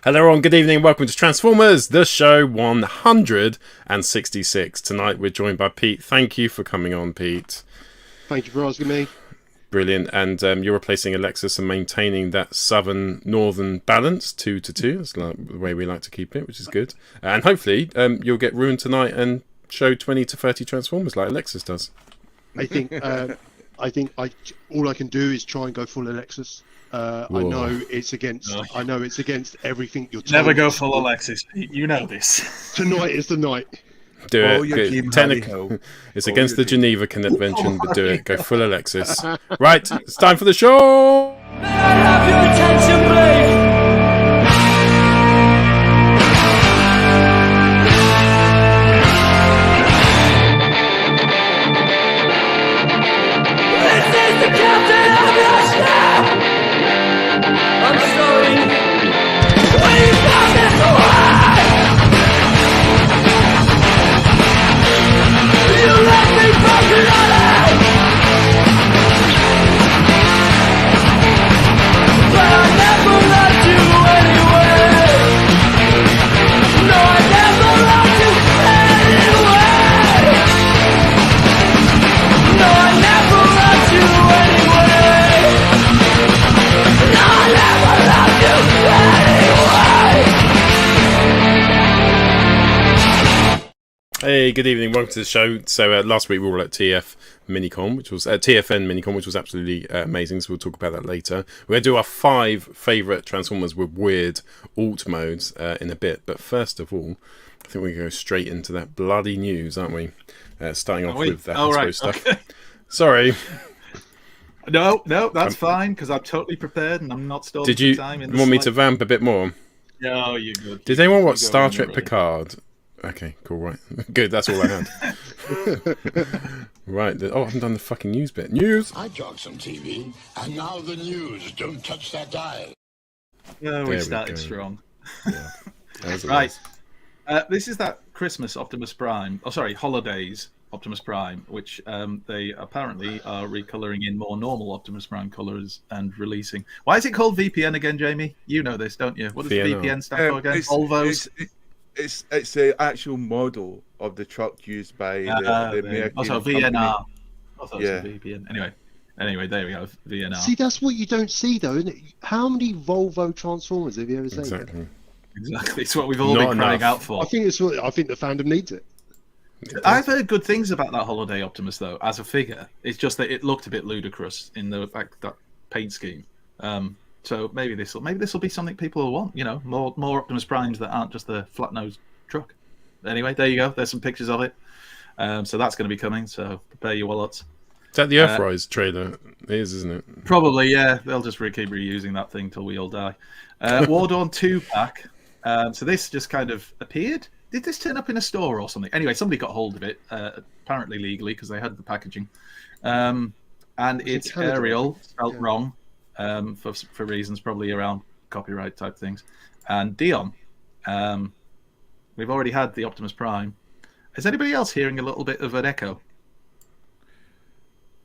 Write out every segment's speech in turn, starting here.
Hello everyone, good evening, welcome to Transformers, the show 166. Tonight we're joined by Pete. Thank you for coming on, Pete. Thank you for asking me. Brilliant, and you're replacing Alexis and maintaining that southern-northern balance, 2 to 2. That's like the way we like to keep it, which is good. And hopefully you'll get ruined tonight and show 20 to 30 Transformers like Alexis does. I think all I can do is try and go full Alexis. I know it's against. I know it's against everything you're told. Never go full Alexis. You know this. Tonight is the night. Do it. Technically, it's against the Geneva Convention, but do it. Go full Alexis. Right, it's time for the show. May I have your attention, please? This is the captain of your ship. I'm sorry. When you found this away, you left me broken hearted. But I never loved you anyway. No, I never loved you anyway. No, I never loved you anyway. No, I never loved you anyway. Hey, good evening. Welcome to the show. So last week we were all at TFNMinicon, which was TFNMinicon, which was absolutely amazing. So we'll talk about that later. We're going to do our 5 favourite Transformers with weird alt modes in a bit. But first of all, I think we go straight into that bloody news, aren't we? Starting off with that Hasbro stuff. Okay. Sorry. No, that's fine because I'm totally prepared and I'm not stalling Did you for time. want me to vamp a bit more? No, you're good. Did anyone watch You go Star when Trek you're ready. Picard? Okay, cool, right. Good, that's all I had. Right, I haven't done the fucking news bit. News! I talked some TV, and now the news. Don't touch that dial. No, There we we started go. strong. As it Right. was. This is that Christmas Optimus Prime. Oh, sorry, Holidays Optimus Prime, which they apparently are recoloring in more normal Optimus Prime colors and releasing. Why is it called VPN again, Jamie? You know this, don't you? What does VNR. VPN stand for again? Volvos. It's the actual model of the truck used by the American Also company. VNR. I thought Yeah. it was VPN. Anyway, there we go. VNR. See, that's what you don't see, though, isn't it? How many Volvo Transformers have you ever seen? Exactly. Exactly. It's what we've all Not been crying enough. out for. I think the fandom needs it. I've heard good things about that Holiday Optimus, though, as a figure. It's just that it looked a bit ludicrous in the fact that paint scheme. So maybe this will be something people will want. You know, more Optimus Primes that aren't just the flat nosed truck. Anyway, there you go. There's some pictures of it. So that's going to be coming. So prepare your wallets. Is that the Earthrise trailer? It is, isn't it? Probably, yeah. They'll just keep reusing that thing till we all die. Wardorn 2-pack. So this just kind of appeared. Did this turn up in a store or something? Anyway, somebody got hold of it, apparently legally, because they had the packaging. And it's Canada, Ariel, spelt yeah. wrong, for reasons probably around copyright type things. And Dion. We've already had the Optimus Prime. Is anybody else hearing a little bit of an echo?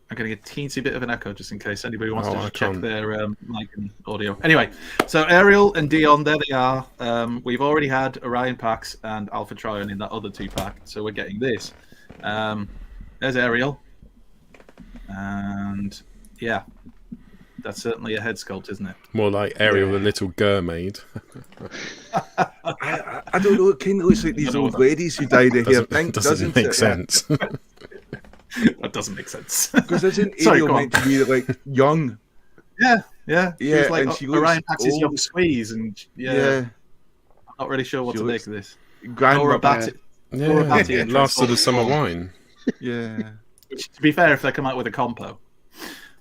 I'm getting a teensy bit of an echo just in case anybody wants to I just check can't. their mic and audio. Anyway, so Ariel and Dion, there they are. We've already had Orion packs and Alpha Trion in that other 2-pack, so we're getting this. There's Ariel. And yeah, that's certainly a head sculpt, isn't it? More like Ariel, the little mermaid. I don't know. It kind of looks like these old ladies who dyed their hair pink, Doesn't doesn't make it? sense. That doesn't make sense. Because isn't Sorry, Ariel go on. meant to be like young? Yeah. She Yeah, was like and she looks Orion packs his old. young squeeze, and I'm not really sure what She to make looks of this. Grandma. Or a bat. Yeah, last of the summer wine. Yeah. Which, to be fair, if they come out with a compo,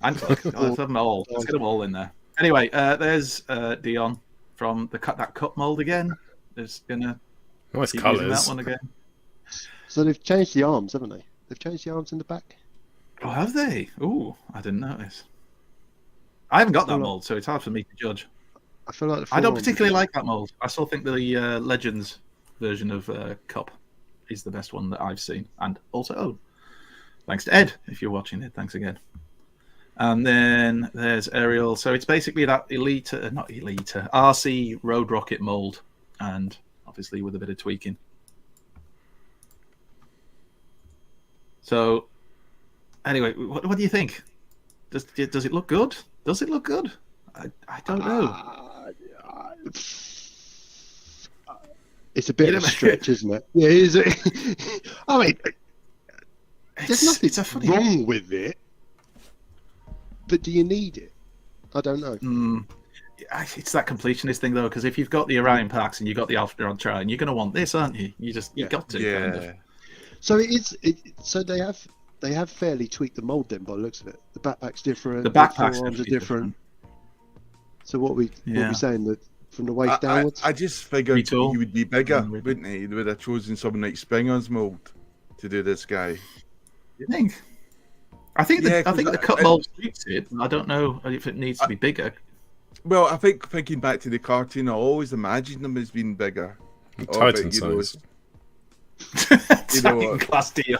and let's have them all. Let's get them all in there. Anyway, there's Dion from that cup mold again. There's gonna Nice keep using that colours. one again. So they've changed the arms, haven't they? They've changed the arms in the back. Oh, have they? Ooh, I didn't notice. I haven't got that Well, mold, so it's hard for me to judge. I feel like the I don't forearms- particularly like that mold. I still think the Legends version of Cup is the best one that I've seen and also own. Thanks to Ed, if you're watching it. Thanks again. And then there's Ariel. So it's basically that RC Road Rocket mold, and obviously with a bit of tweaking. So, anyway, what do you think? Does it look good? Does it look good? I don't know. It's a bit of a stretch, isn't it? Yeah, is it? I mean, there's nothing wrong with it, but do you need it? I don't know. It's that completionist thing, though, because if you've got the Orion packs and you've got the Alpha Trion, you're going to want this, aren't you? You got to. Yeah. Kind of. So so they have fairly tweaked the mold then, by the looks of it. The backpack's different. The backpacks are different. So what we saying, that from the waist downwards? I just figured he would be bigger, Mm-hmm. wouldn't he? They would have chosen someone like Springer's mold to do this guy. You think? I think the cut mold suits it. I don't know if it needs to be bigger. Well, I think thinking back to the cartoon, I always imagined him as being bigger. Titan size. Class deal.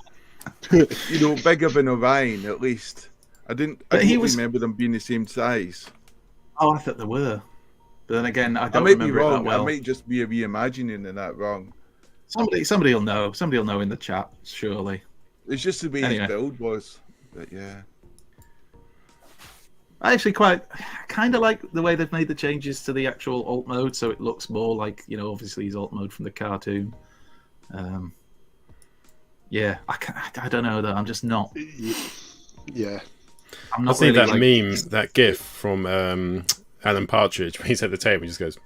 Bigger than Orion at least. I don't remember them being the same size. Oh, I thought they were. But then again, I don't might be remember wrong. it that well. I might just be reimagining that wrong. Somebody will know. Somebody will know in the chat, surely. It's just the way his build was. But yeah. I actually kind of like the way they've made the changes to the actual alt mode, so it looks more like, obviously his alt mode from the cartoon. Yeah, I don't know though. I'm just not. Yeah. I'm not. I see really that meme, that GIF from Alan Partridge when he's at the table. He just goes,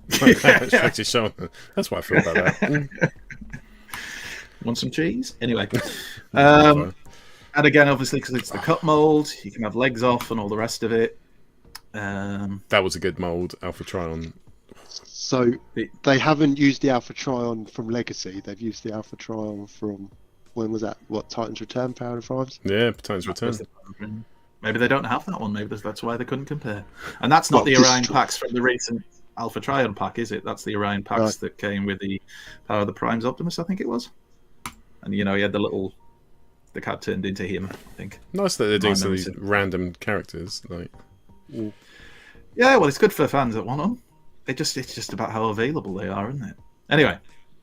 shrugs his shoulder. That's what I feel about that. Want some cheese? Anyway. And again, obviously, because it's the cut mold, you can have legs off and all the rest of it. That was a good mold, Alpha Trion. So they haven't used the Alpha Trion from Legacy. They've used the Alpha Trion from, when was that? What, Titan's Return, Power of Fives? Yeah, Titan's Return. Maybe they don't have that one. Maybe that's why they couldn't compare. And that's not the Orion packs from the recent Alpha Trion pack, is it? That's the Orion packs that came with the Power of the Primes Optimus, I think it was. And, he had the cat turned into him, I think. Nice that they're doing some of these random characters. Yeah, well, it's good for fans that want them. It's just about how available they are, isn't it? Anyway,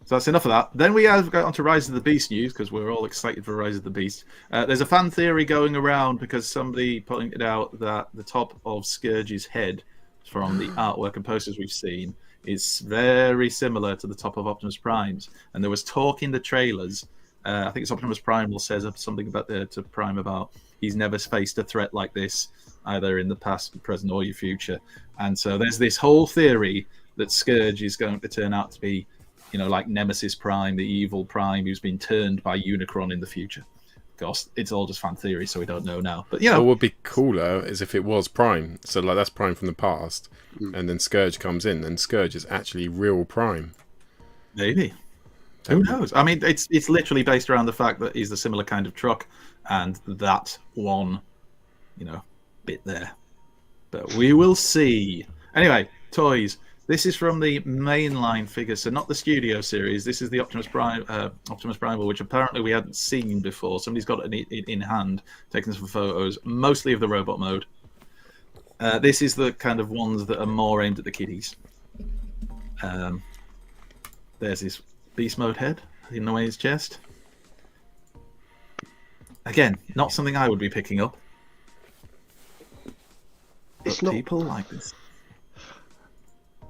so that's enough of that. Then we have got on to Rise of the Beast news, because we're all excited for Rise of the Beast. There's a fan theory going around because somebody pointed out that the top of Scourge's head from the artwork and posters we've seen is very similar to the top of Optimus Prime's. And there was talk in the trailers. I think it's Optimus Prime will says something about to Prime about he's never faced a threat like this either in the past, present, or your future. And so there's this whole theory that Scourge is going to turn out to be, like Nemesis Prime, the evil Prime who's been turned by Unicron in the future. Of course, it's all just fan theory, so we don't know now. But what would be cooler is if it was Prime. So that's Prime from the past, and then Scourge comes in, and Scourge is actually real Prime. Maybe. Who knows? I mean, it's literally based around the fact that he's a similar kind of truck, and that one, bit there. But we will see. Anyway, toys. This is from the mainline figures, so not the Studio series. This is the Optimus Prime, which apparently we hadn't seen before. Somebody's got it in hand, taking some photos, mostly of the robot mode. This is the kind of ones that are more aimed at the kiddies. There's his beast mode head in the way his chest. Again, not something I would be picking up. It's but not people like this.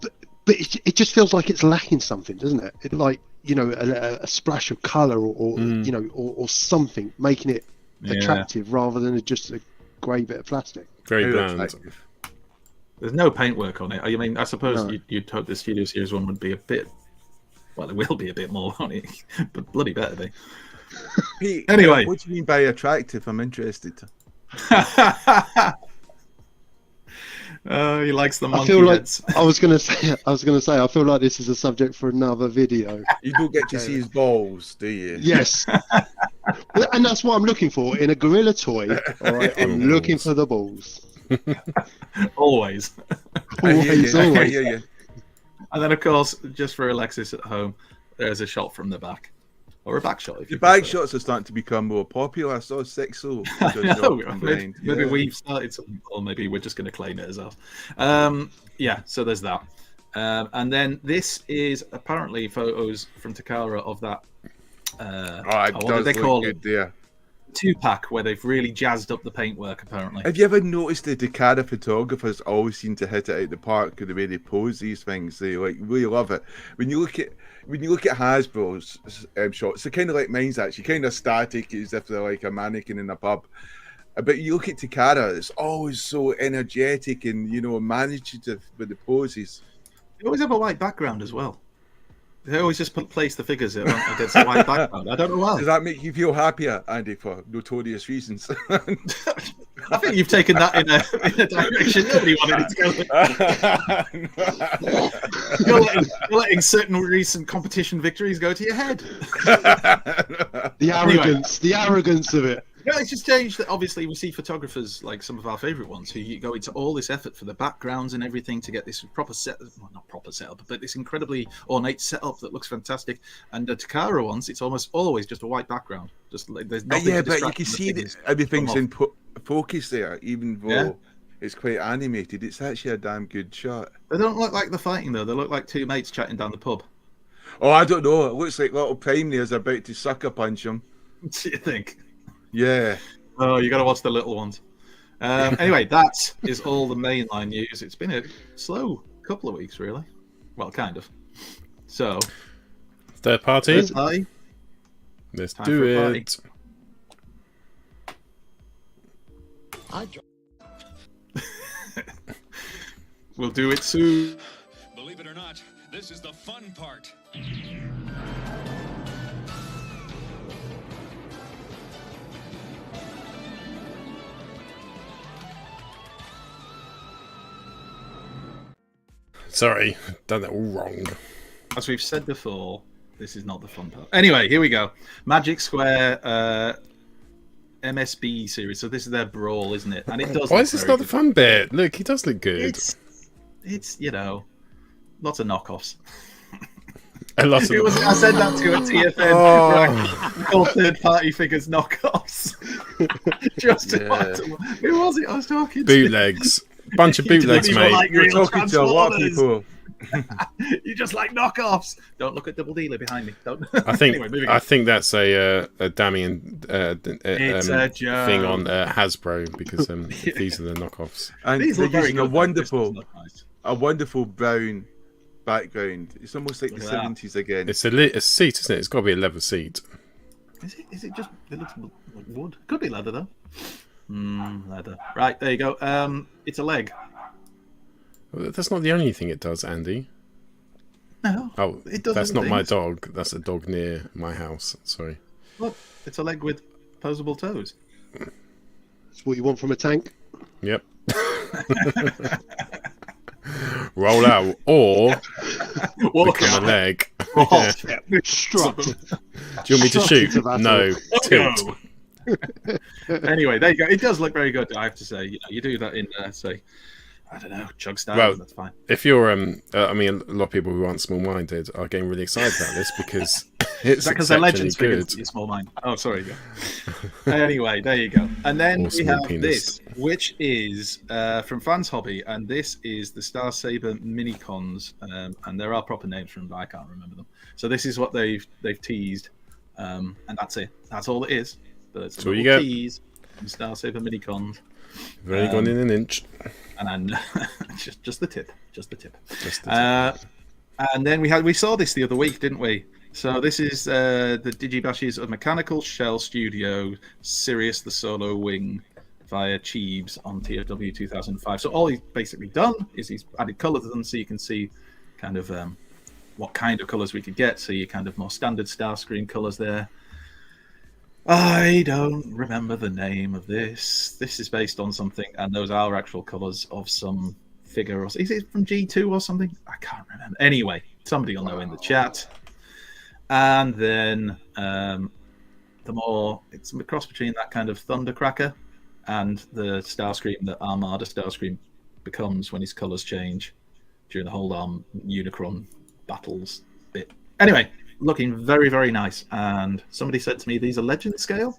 But it just feels like it's lacking something, doesn't it? It like a splash of colour or something, making it attractive rather than just a grey bit of plastic. Very bland. There's no paintwork on it. I mean, I suppose you'd hope the Studio Series one would be a bit. Well, it will be a bit more on it, but bloody better be. Pete, anyway, what do you mean by attractive? I'm interested. He likes the monkey I feel heads. like I was gonna say. I feel like this is a subject for another video. You don't get to see his balls, do you? Yes, and that's what I'm looking for in a gorilla toy. All right, I'm looking for the balls. Always. Always. And then, of course, just for Alexis at home, there's a shot from the back. or a back shot. If The you back prefer. shots are starting to become more popular. I saw Sexo. Maybe we've started something, or maybe we're just going to claim it as ours. Yeah, so there's that. And then this is apparently photos from Takara of that. What did they call it? There. 2-pack where they've really jazzed up the paintwork. Apparently, Have you ever noticed the Takara photographers always seem to hit it out the park with the way they pose these things? They really love it. When you look at Hasbro's shots, they're kind of like mine's actually, kind of static, as if they're like a mannequin in a pub. But you look at Takara, it's always so energetic and imaginative with the poses. they always have a white background as well. They always just place the figures against a white background. I don't know why. Does that make you feel happier, Andy, for notorious reasons? I think you've taken that in a direction nobody wanted it to go. You're letting certain recent competition victories go to your head. The arrogance of it. No, it's just changed that obviously we see photographers like some of our favourite ones who go into all this effort for the backgrounds and everything to get this proper not proper setup, but this incredibly ornate setup that looks fantastic. And the Takara ones, it's almost always just a white background. Just like there's nothing. Yeah, but you can see that everything's in focus there, even though it's quite animated. It's actually a damn good shot. They don't look like they're fighting though. They look like two mates chatting down the pub. Oh, I don't know. It looks like little Prime there's about to sucker punch him. What do you think? Yeah. Oh, you got to watch the little ones. Anyway, that is all the mainline news. It's been a slow couple of weeks, really. Well, kind of. So, third party. Let's do it. We'll do it soon. Believe it or not, this is the fun part. Sorry, done that all wrong. As we've said before, this is not the fun part. Anyway, here we go. Magic Square MSB series. So this is their brawl, isn't it? And it does. Why is this not the fun bit? Look, he does look good. It's lots of knockoffs. I said that to a TFN. All third-party figures knockoffs. Who was it I was talking to? Bootlegs. Bunch of bootlegs, mate. Like You're talking to a lot of people. You just like knockoffs. Don't look at Double Dealer behind me. Don't. I think Anyway, I think that's a damning it's a joke. thing on Hasbro because these are the knockoffs. And These they're look very using good. a wonderful brown background. It's almost like Look the at that. 70s again. It's a seat, isn't it? It's got to be a leather seat. Is it just? It looks like wood. Could be leather though. Leather. Right, there you go. It's a leg. That's not the only thing it does, Andy. No. Oh, it does. that's not other my things. dog. That's a dog near my house. Sorry. Look, it's a leg with posable toes. That's what you want from a tank. Yep. Roll out or become a leg. Strut. Do you want me to shoot? No. Tilt. Anyway, there you go. It does look very good, I have to say. You do that in, say, I don't know, chug style. Well, that's fine. If you're, I mean, a lot of people who aren't small-minded are getting really excited about this because it's because they're legends good. figures. Small mind. Oh, sorry. Yeah. Anyway, there you go. And then we have this, which is from Fans Hobby, and this is the Star Saber Minicons, and there are proper names for them, but I can't remember them. So this is what they've teased, and that's it. That's all it is. But it's a little tease from Star Saber Minicons. We've only gone in an inch. And then just the tip. And then we saw this the other week, didn't we? So this is the Digibashes of Mechanical Shell Studio, Sirius the Solo Wing via Cheebs on TFW 2005. So all he's basically done is he's added colour to them so you can see kind of what kind of colours we could get. So you kind of more standard Starscream colours there. I don't remember the name of this. This is based on something, and those are actual colours of some figure. Or is it from G2 or something? I can't remember. Anyway, somebody will know in the chat. And then it's a cross between that kind of Thundercracker and the Starscream that Armada Starscream becomes when his colours change during the Hold Arm Unicron battles bit. Anyway, looking very, very nice. And somebody said to me, these are legend scale.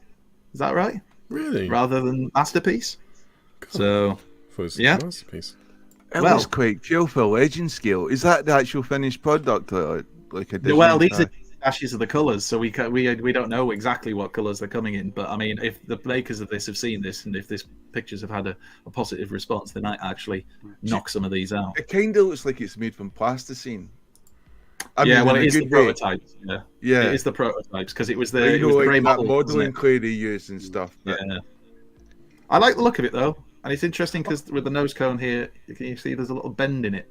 Is that right? Really? Rather than masterpiece. God. So, yeah, masterpiece. It looks quite chill for legend scale. Is that the actual finished product, or like a? Well, these are dashes of the colours, so we don't know exactly what colours they're coming in. But I mean, if the makers of this have seen this, and if this pictures have had a positive response, they might actually knock some of these out. It kind of looks like it's made from plasticine. It is the prototypes. Yeah, it is the prototypes because it was the grey that modelling clay they used and stuff. But... Yeah, I like the look of it though, and it's interesting because with the nose cone here, you see there's a little bend in it,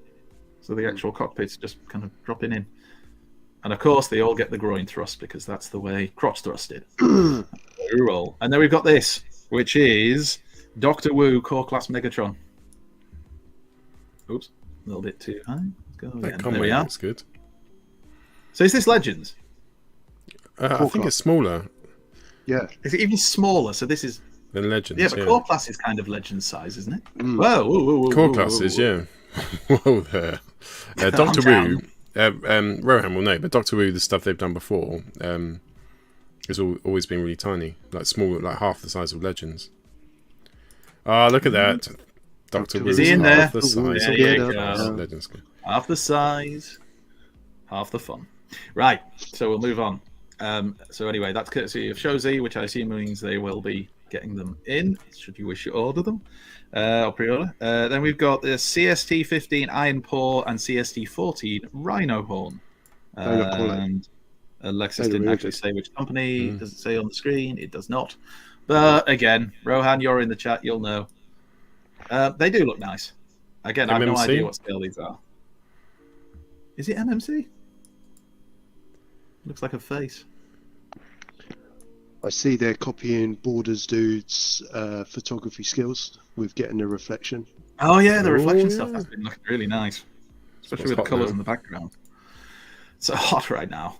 so the actual cockpit's just kind of dropping in. And of course, they all get the groin thrust because that's the way crotch thrust did. Roll. And then we've got this, which is Doctor Wu Core Class Megatron. Oops, a little bit too high. Let's go again. There we are. That's good. So is this Legends? I think it's smaller. Yeah. Is it even smaller? So this is than Legends. Yeah, but Core Class is kind of Legend size, isn't it? Whoa, Core Class is, yeah. Whoa there. Doctor Wu. Rohan will know, but Doctor Wu, the stuff they've done before, has always been really tiny, like small, like half the size of Legends. Ah, look at that, Doctor Wu. Is he in half there? The size of Legends. Half the size, half the fun. Right, so we'll move on. So anyway, that's courtesy of Shozi, which I assume means they will be getting them in, should you wish to order them. Or pre-order. Then we've got the CST-15 Iron Paw and CST-14 Rhino Horn. And Alexis didn't actually say which company. Does it say on the screen? It does not. But again, Rohan, you're in the chat. You'll know. They do look nice. Again, I have no idea what scale these are. Is it MMC? Looks like a face. I see they're copying Borders Dude's photography skills with getting the reflection. Oh yeah, the reflection stuff has been looking really nice, especially with the colours in the background. It's so hot right now.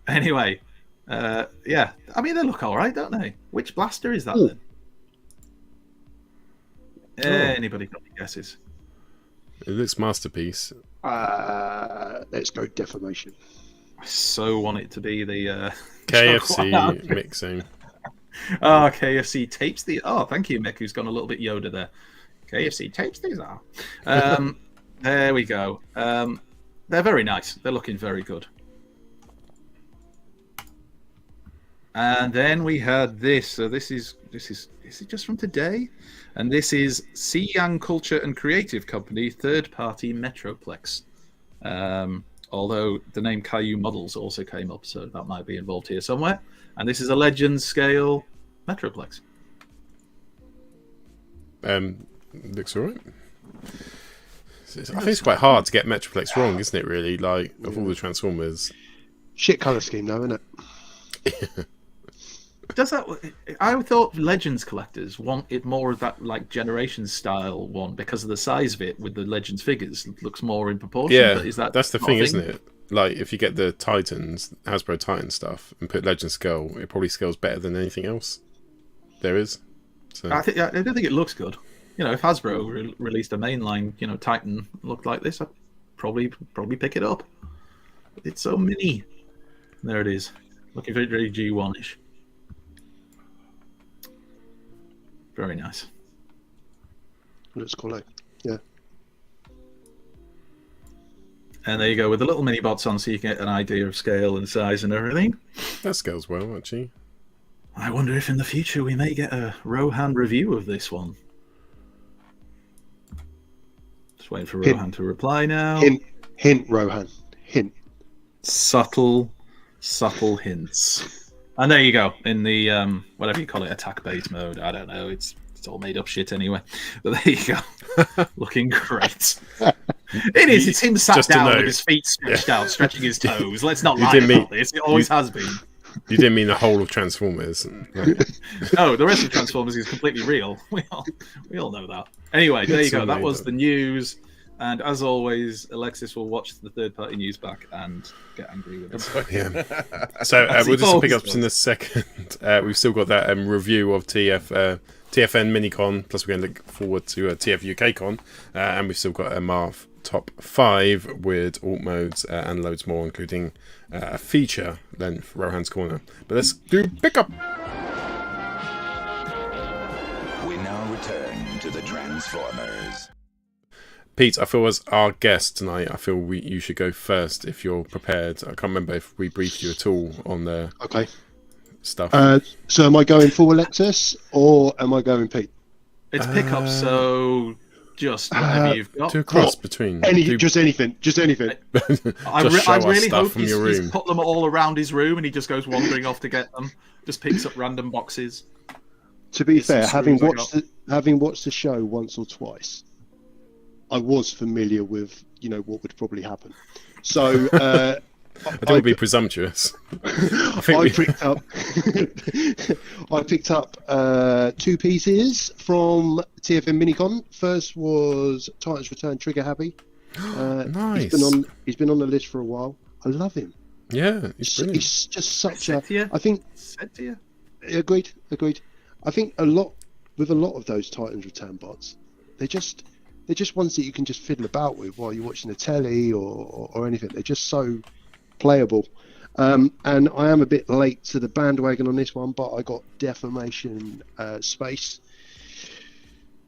Anyway, yeah, I mean they look all right, don't they? Which blaster is that then? Anybody got any guesses? It looks masterpiece. Let's go Defamation. I so want it to be the KFC mixing. Oh, KFC tapes the. Oh, thank you, Mick, who's gone a little bit Yoda there. KFC tapes these are. There we go. They're very nice. They're looking very good. And then we had this. So this is it just from today? And this is Xiyang Culture and Creative Company, third-party Metroplex. Although the name Caillou Models also came up, so that might be involved here somewhere. And this is a Legend scale Metroplex. Looks alright. I think it's quite hard to get Metroplex wrong, isn't it, really? Like, of all the Transformers. Shit colour scheme, though, isn't it? Does that? I thought Legends collectors want it more of that like Generations style one because of the size of it with the Legends figures. It looks more in proportion. Yeah, but that's the thing, isn't it? Like if you get the Titans, Hasbro Titan stuff, and put Legends scale, it probably scales better than anything else there is. So I don't think it looks good. You know, if Hasbro released a mainline, Titan looked like this, I'd probably pick it up. It's so mini. There it is, looking very G1-ish. Very nice. Looks cool, yeah. And there you go with the little mini bots on, so you can get an idea of scale and size and everything. That scales well, actually. I wonder if in the future we may get a Rohan review of this one. Just waiting for Rohan to reply now. Hint, Rohan. Hint. Subtle hints. And there you go, in the, whatever you call it, attack base mode. I don't know, it's all made up shit anyway. But there you go. Looking great. It is, it's him sat down with his feet stretched out, stretching his toes. Let's not lie about this, it always has been. You didn't mean the whole of Transformers. No, the rest of Transformers is completely real. We all know that. Anyway, there you go, that was the news. And as always, Alexis will watch the third-party news back and get angry with us. Yeah. So we'll do some pick-ups in a second. We've still got that review of TFNMinicon, plus we're going to look forward to TFUKcon, and we've still got a Marv top 5 with alt modes and loads more, including a feature-length Rohans Corner. But let's do pick-up! We now return to the Transformers. Pete, I feel as our guest tonight, I feel you should go first if you're prepared. I can't remember if we briefed you at all on the stuff. So am I going full Alexis or am I going Pete? It's pickups, so just whatever you've got. Do a cross between. Just anything. I really hope he's put them all around his room and he just goes wandering off to get them. Just picks up random boxes. To be fair, having watched the show once or twice, I was familiar with, what would probably happen. So I don't want to be presumptuous. I picked up 2 pieces from TFNMinicon. First was Titans Return Trigger Happy. Nice. He's been on the list for a while. I love him. Yeah, he's brilliant. He's just such I think. Agreed. I think a lot of those Titans Return bots, they're just ones that you can just fiddle about with while you're watching the telly or anything. They're just so playable. And I am a bit late to the bandwagon on this one, but I got Defamation Space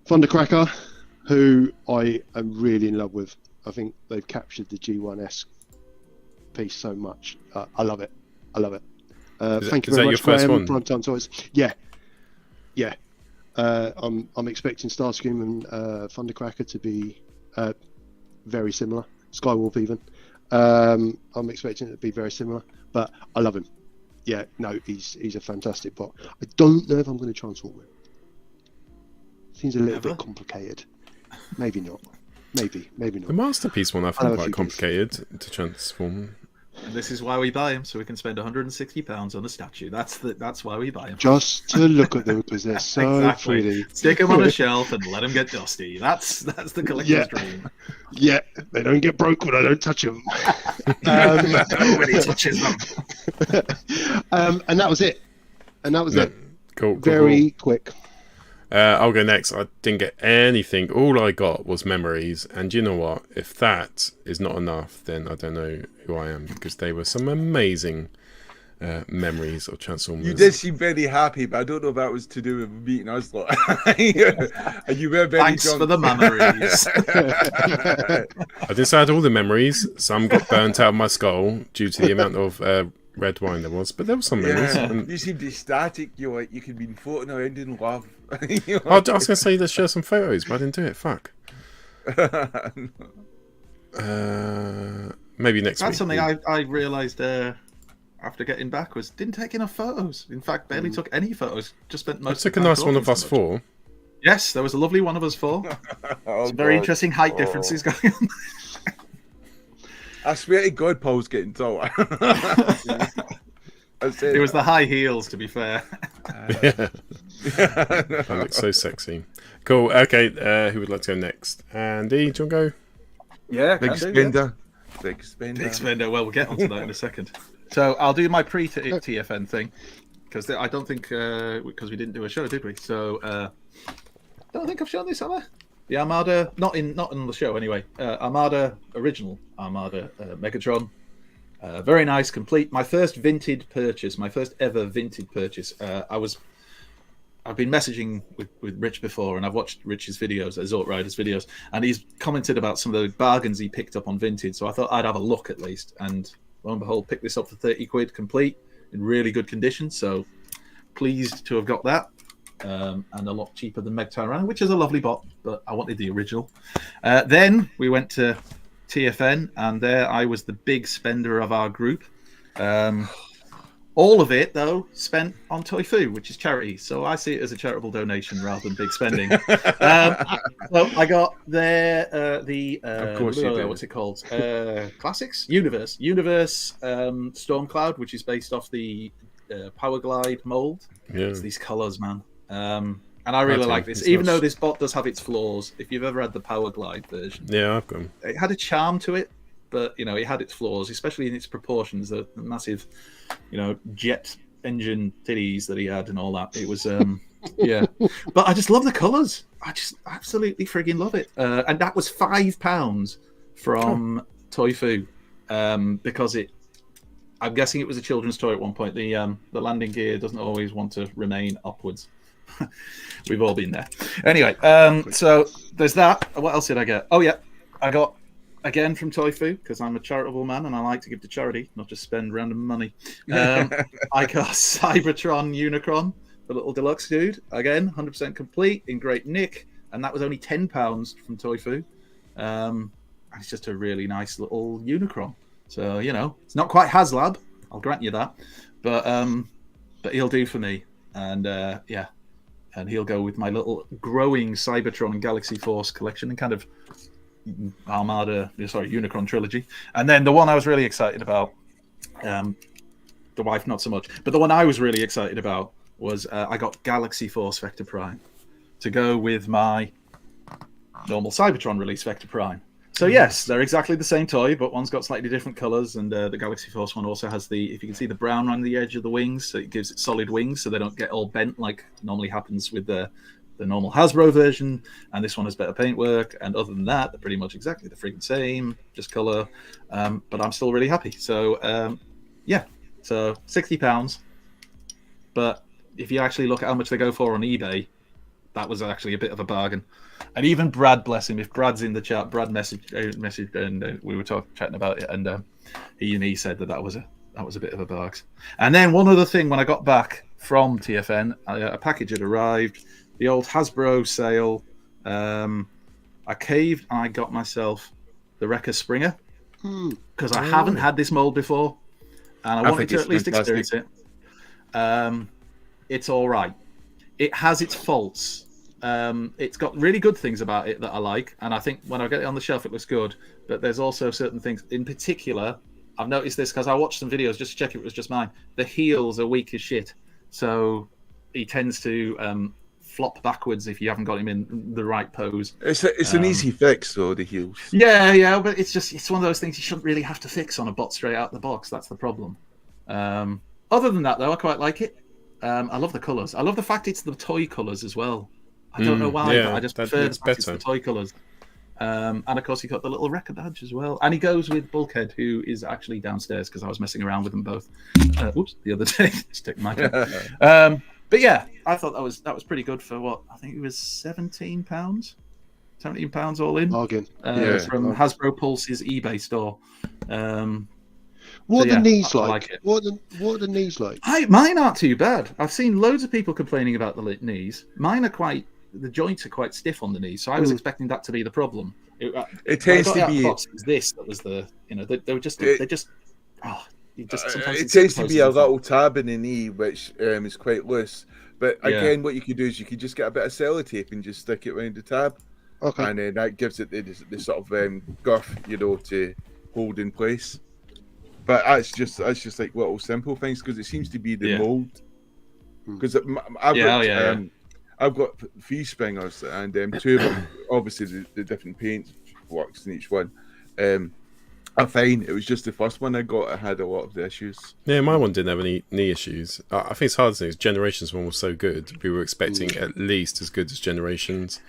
Thundercracker, who I am really in love with. I think they've captured the G1S piece so much. I love it. Thank you very much, Graham. Primetime Toys. Yeah. I'm expecting Starscream and Thundercracker to be very similar. Skywarp even. I'm expecting it to be very similar, but I love him. Yeah, no, he's a fantastic bot. I don't know if I'm going to transform him. Seems a little bit complicated. Maybe not. Maybe not. The Masterpiece one I find quite complicated to transform. And this is why we buy them, so we can spend £160 on a statue. That's why we buy them. Just to look at them because they're so pretty. Stick them on a shelf and let them get dusty. That's the collector's dream. Yeah, they don't get broke when I don't touch them. Nobody touches them. And that was it. Cool. Very quick. I'll go next. I didn't get anything. All I got was memories. And you know what? If that is not enough, then I don't know who I am, because they were some amazing memories of Transformers. You did seem very happy, but I don't know if that was to do with meeting us lot. And you were very Thanks for the memories. I didn't say I had all the memories. Some got burnt out of my skull due to the amount of red wine there was, but there were some memories. You seemed ecstatic. You could be floating around in love. I was going to say let's share some photos, but I didn't do it. Fuck. Maybe next week. That's something I realised after getting back was didn't take enough photos. In fact, barely took any photos. Just spent most. I took a nice one of us 4. Yes, there was a lovely one of us 4. Some very interesting height differences going on. I swear to God, Paul's getting taller. It was the high heels, to be fair. That looks so sexy. Cool. Okay, who would like to go next? Andy, do you want to go? Yeah, Big spender. Big spender. Well, we'll get onto that in a second. So I'll do my pre-TFN thing, because I don't think because we didn't do a show, did we? So don't think I've shown this, have I? The Armada, not in the show anyway. Armada original Armada Megatron. Very nice, complete. My first vintage purchase, my first ever vintage purchase. I've been messaging with Rich before, and I've watched Rich's videos, Azort Riders videos, and he's commented about some of the bargains he picked up on vintage. So I thought I'd have a look at least, and lo and behold, picked this up for 30 quid complete in really good condition. So pleased to have got that. And a lot cheaper than Meg Tyrannus, which is a lovely bot, but I wanted the original. Then we went to TFN, and there I was the big spender of our group. All of it, though, spent on TFU, which is charity. So I see it as a charitable donation rather than big spending. So I got of course you do. What's it called? Classics? Universe Stormcloud, which is based off the Power Glide mold. Yeah. It's these colours, man. And I really Okay, like this, it's even not- though this bot does have its flaws. If you've ever had the Power Glide version, Yeah, I've got 'em. it had a charm to it, but you know, it had its flaws, especially in its proportions. The massive, you know, jet engine titties that he had and all that. It was, yeah. But I just love the colours. I just absolutely frigging love it. And that was £5 from TFU, because it. I'm guessing it was a children's toy at one point. The landing gear doesn't always want to remain upwards. We've all been there. Anyway, so there's that. What else did I get? Oh yeah, I got again from TFU because I'm a charitable man and I like to give to charity, not just spend random money. I got Cybertron Unicron, the little deluxe dude. Again, 100% complete in great nick, and that was only £10 from TFU. And it's just a really nice little Unicron. So, you know, it's not quite HasLab, I'll grant you that, but he'll do for me. And yeah, and he'll go with my little growing Cybertron and Galaxy Force collection and kind of Unicron trilogy. And then the one I was really excited about, the wife not so much, but the one I was really excited about was I got Galaxy Force Vector Prime to go with my normal Cybertron release Vector Prime. So yes, they're exactly the same toy, but one's got slightly different colours, and the Galaxy Force one also has the, if you can see the brown around the edge of the wings, so it gives it solid wings, so they don't get all bent like normally happens with the normal Hasbro version. And this one has better paintwork, and other than that, they're pretty much exactly the freaking same, just colour. But I'm still really happy. So yeah, so £60. But if you actually look at how much they go for on eBay, that was actually a bit of a bargain. And even Brad, bless him, if Brad's in the chat, Brad messaged and we were chatting about it, and he said that was a bit of a bargain. And then one other thing, when I got back from TFN, a package had arrived, the old Hasbro sale. I caved and I got myself the Wrecker Springer because I haven't had this mold before, and I wanted to at least experience it. It's all right. It has its faults. It's got really good things about it that I like, and I think when I get it on the shelf it looks good, but there's also certain things. In particular, I've noticed this because I watched some videos just to check if it was just mine. The heels are weak as shit, so he tends to flop backwards if you haven't got him in the right pose. It's an easy fix though, the heels. Yeah, but it's one of those things you shouldn't really have to fix on a bot straight out the box. That's the problem. Other than that though, I quite like it. I love the colours. I love the fact it's the toy colours as well. I don't know why, but I just prefer the fact it's the toy colours. And of course, he got the little record badge as well. And he goes with Bulkhead, who is actually downstairs because I was messing around with them both. The other day. Stick my but yeah, I thought that was pretty good for what I think it was £17, £17 all in. Bargain. From Hasbro Pulse's eBay store. What are the knees I like? like it. What are the knees like? Mine aren't too bad. I've seen loads of people complaining about the knees. Mine are the joints are quite stiff on the knees, so I was expecting that to be the problem. It tends to be. It was this that was the, you know, they were just it tends to be a little tab in the knee, which is quite loose. But again, what you could do is you could just get a bit of sellotape and just stick it around the tab, and then that gives it the sort of girth, you know, to hold in place. But that's just like little simple things, because it seems to be the mold. Because I've got 3 springers, and 2 of them, obviously the different paint works in each one. I'm fine. It was just the first one I got. I had a lot of the issues. Yeah, my one didn't have any knee issues. I think it's hard to say. Generations one was so good. We were expecting at least as good as Generations.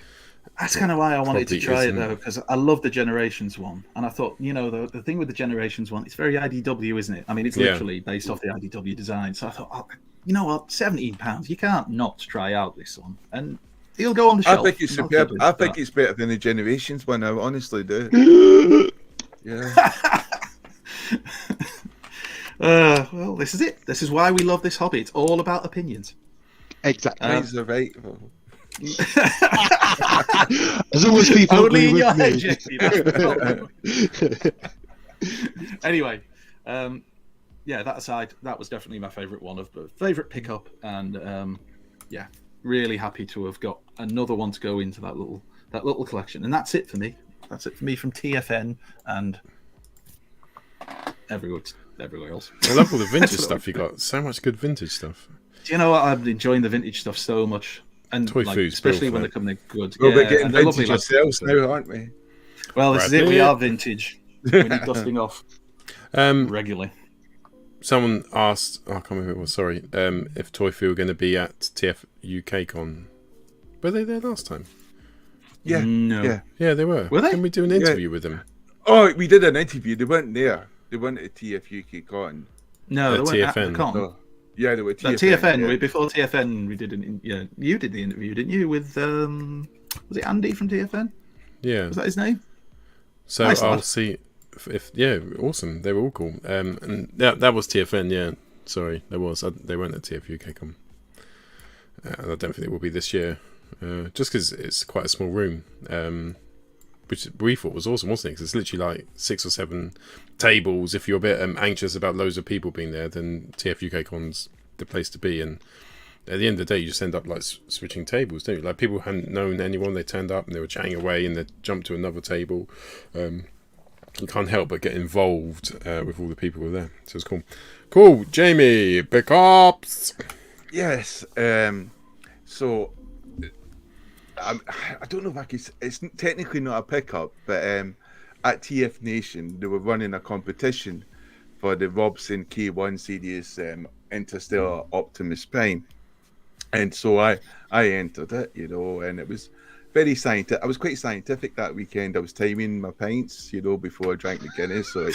That's kind of why I wanted to try it though, because I love the Generations one, and I thought, you know, the thing with the Generations one, it's very IDW, isn't it? I mean, it's literally based off the IDW design. So I thought, you know what, £17, you can't not try out this one, and he'll go on the shelf. I think it's superb. I think it's better than the Generations one. I honestly do. Yeah. Well, this is it. This is why we love this hobby. It's all about opinions. Exactly. These are right. As long as people only agree in your with head, me. Jesse, that's the problem. Anyway, that aside, that was definitely my favourite one of favourite pickup, and really happy to have got another one to go into that little collection. And that's it for me. That's it for me from TFN and everywhere else. I love all the vintage stuff you got. So much good vintage stuff. Do you know what? I'm enjoying the vintage stuff so much. And Toy like, food's especially built when for they're coming in good. Well, we're Yeah, getting and they're vintage lovely. ourselves now, aren't we? Well, this is it. We are vintage. We need dusting off regularly. Someone asked, I can't remember who it was, sorry, if Toy Food were going to be at TFUKcon. Were they there last time? Yeah. No. Yeah, they were. Were they? Can we do an interview with them? Oh, we did an interview. They weren't there. They weren't at TFUKcon. No, they weren't at the TFN. con. No. Yeah, they were TFN. No, TFN. yeah. Before TFN, we did you did the interview, didn't you? With was it Andy from TFN? Yeah. Was that his name? So Nice I'll lad. see if awesome. They were all cool. And that was TFN. Yeah, sorry, there was. They weren't at TFUKcon. And I don't think they will be this year, just because it's quite a small room, which we thought was awesome, wasn't it? Because it's literally like 6 or 7 tables. If you're a bit anxious about loads of people being there, then TFUKcon's the place to be. And at the end of the day, you just end up like switching tables, don't you? Like people hadn't known anyone, they turned up and they were chatting away, and they jumped to another table. You can't help but get involved with all the people who were there. So it's cool. Cool, Jamie, pickups. Yes. So I don't know if I could. It's technically not a pickup, but at TF Nation they were running a competition for the Robson K1 series Interstellar Optimus Prime, and so I entered it, and it was very scientific. I was quite scientific that weekend. I was timing my pints, before I drank the Guinness, so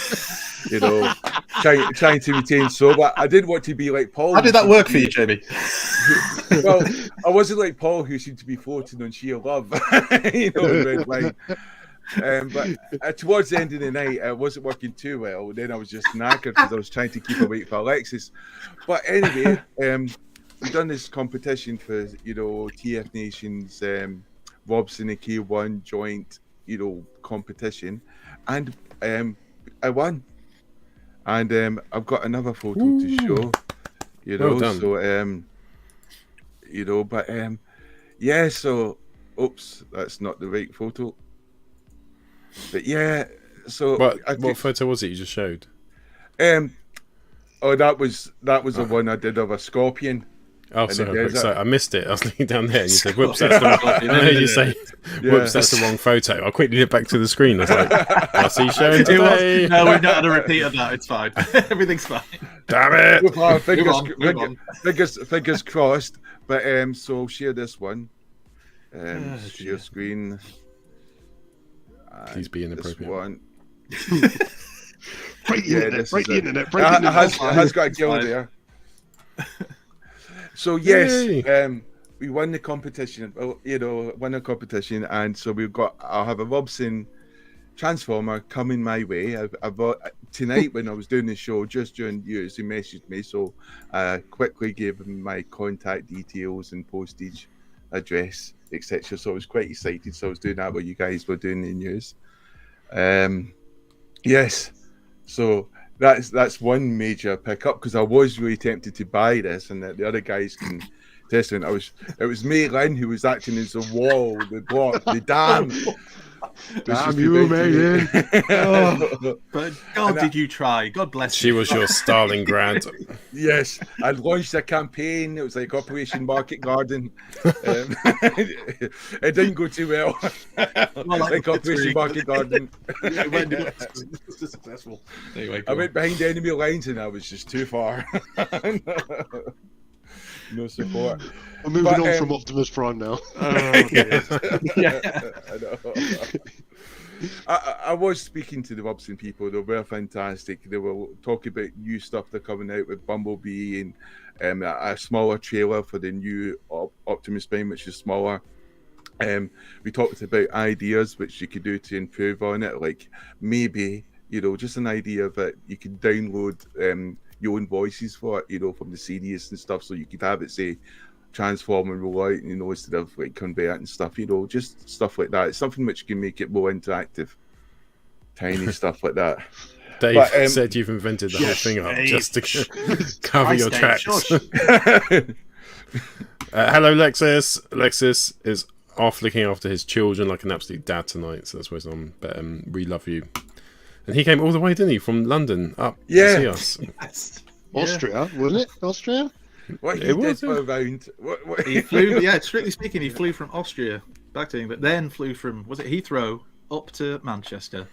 trying to retain sober. I didn't want to be like Paul. How did that work for you, Jamie? Well, I wasn't like Paul, who seemed to be floating on sheer love, red wine. But towards the end of the night, I wasn't working too well. Then I was just knackered because I was trying to keep awake for Alexis. But anyway, we've done this competition for TF Nation's Robson and K1 joint competition, and I won. And I've got another photo to show. Well done. So yeah, so oops, that's not the right photo. But yeah, so What photo was it you just showed? Oh, that was the one I did of a scorpion. Oh, in the sorry, desert. I missed it. I was looking down there and you said, whoops, that's the wrong. And then you say, whoops, that's the wrong photo. I quickly looked back to the screen. I was like, what's he showing today? No, we've not had a repeat of that. It's fine. Everything's fine. Damn it! Fingers crossed. But so I'll share this one. Share screen. Please be inappropriate. This one. Break the internet. Break the internet. Break the It internet. has got a gill there. So yes, we won the competition. Won the competition, and so I'll have a Robson Transformer coming my way. I've tonight when I was doing the show, just during years, he messaged me, so I quickly gave him my contact details and postage address, etc. So I was quite excited. So I was doing that while you guys were doing the news. Yes, so that's one major pickup, because I was really tempted to buy this, and the other guys can test it. It was May Lynn who was acting as the wall, the block, the dam. Damn you, man. But God, did you try? God bless She you. was your Stalingrad. Yes, I launched a campaign. It was like Operation Market Garden. It didn't go too well. Like Operation Market Garden. It went successful. Anyway, I went behind enemy lines and I was just too far. No support. We're moving on from Optimus Prime now. Yeah. I know. I was speaking to the Robson people. They were fantastic. They were talking about new stuff they're coming out with Bumblebee and a smaller trailer for the new Optimus Prime, which is smaller. We talked about ideas which you could do to improve on it, like maybe just an idea that you could download your own voices for it, from the CDs and stuff, so you could have it say transform and roll out, instead of like convert and stuff, just stuff like that. It's something which can make it more interactive, tiny stuff like that. Dave said you've invented the whole thing up just to cover your tracks. Hello, Lexus. Lexus is off looking after his children like an absolute dad tonight, so that's what's on. But we love you. And he came all the way, didn't he, from London up to see us? Austria, wasn't it? Austria? What he It did was, for a round. What... He flew. Yeah, strictly speaking, he flew from Austria back to England, then flew from Heathrow up to Manchester,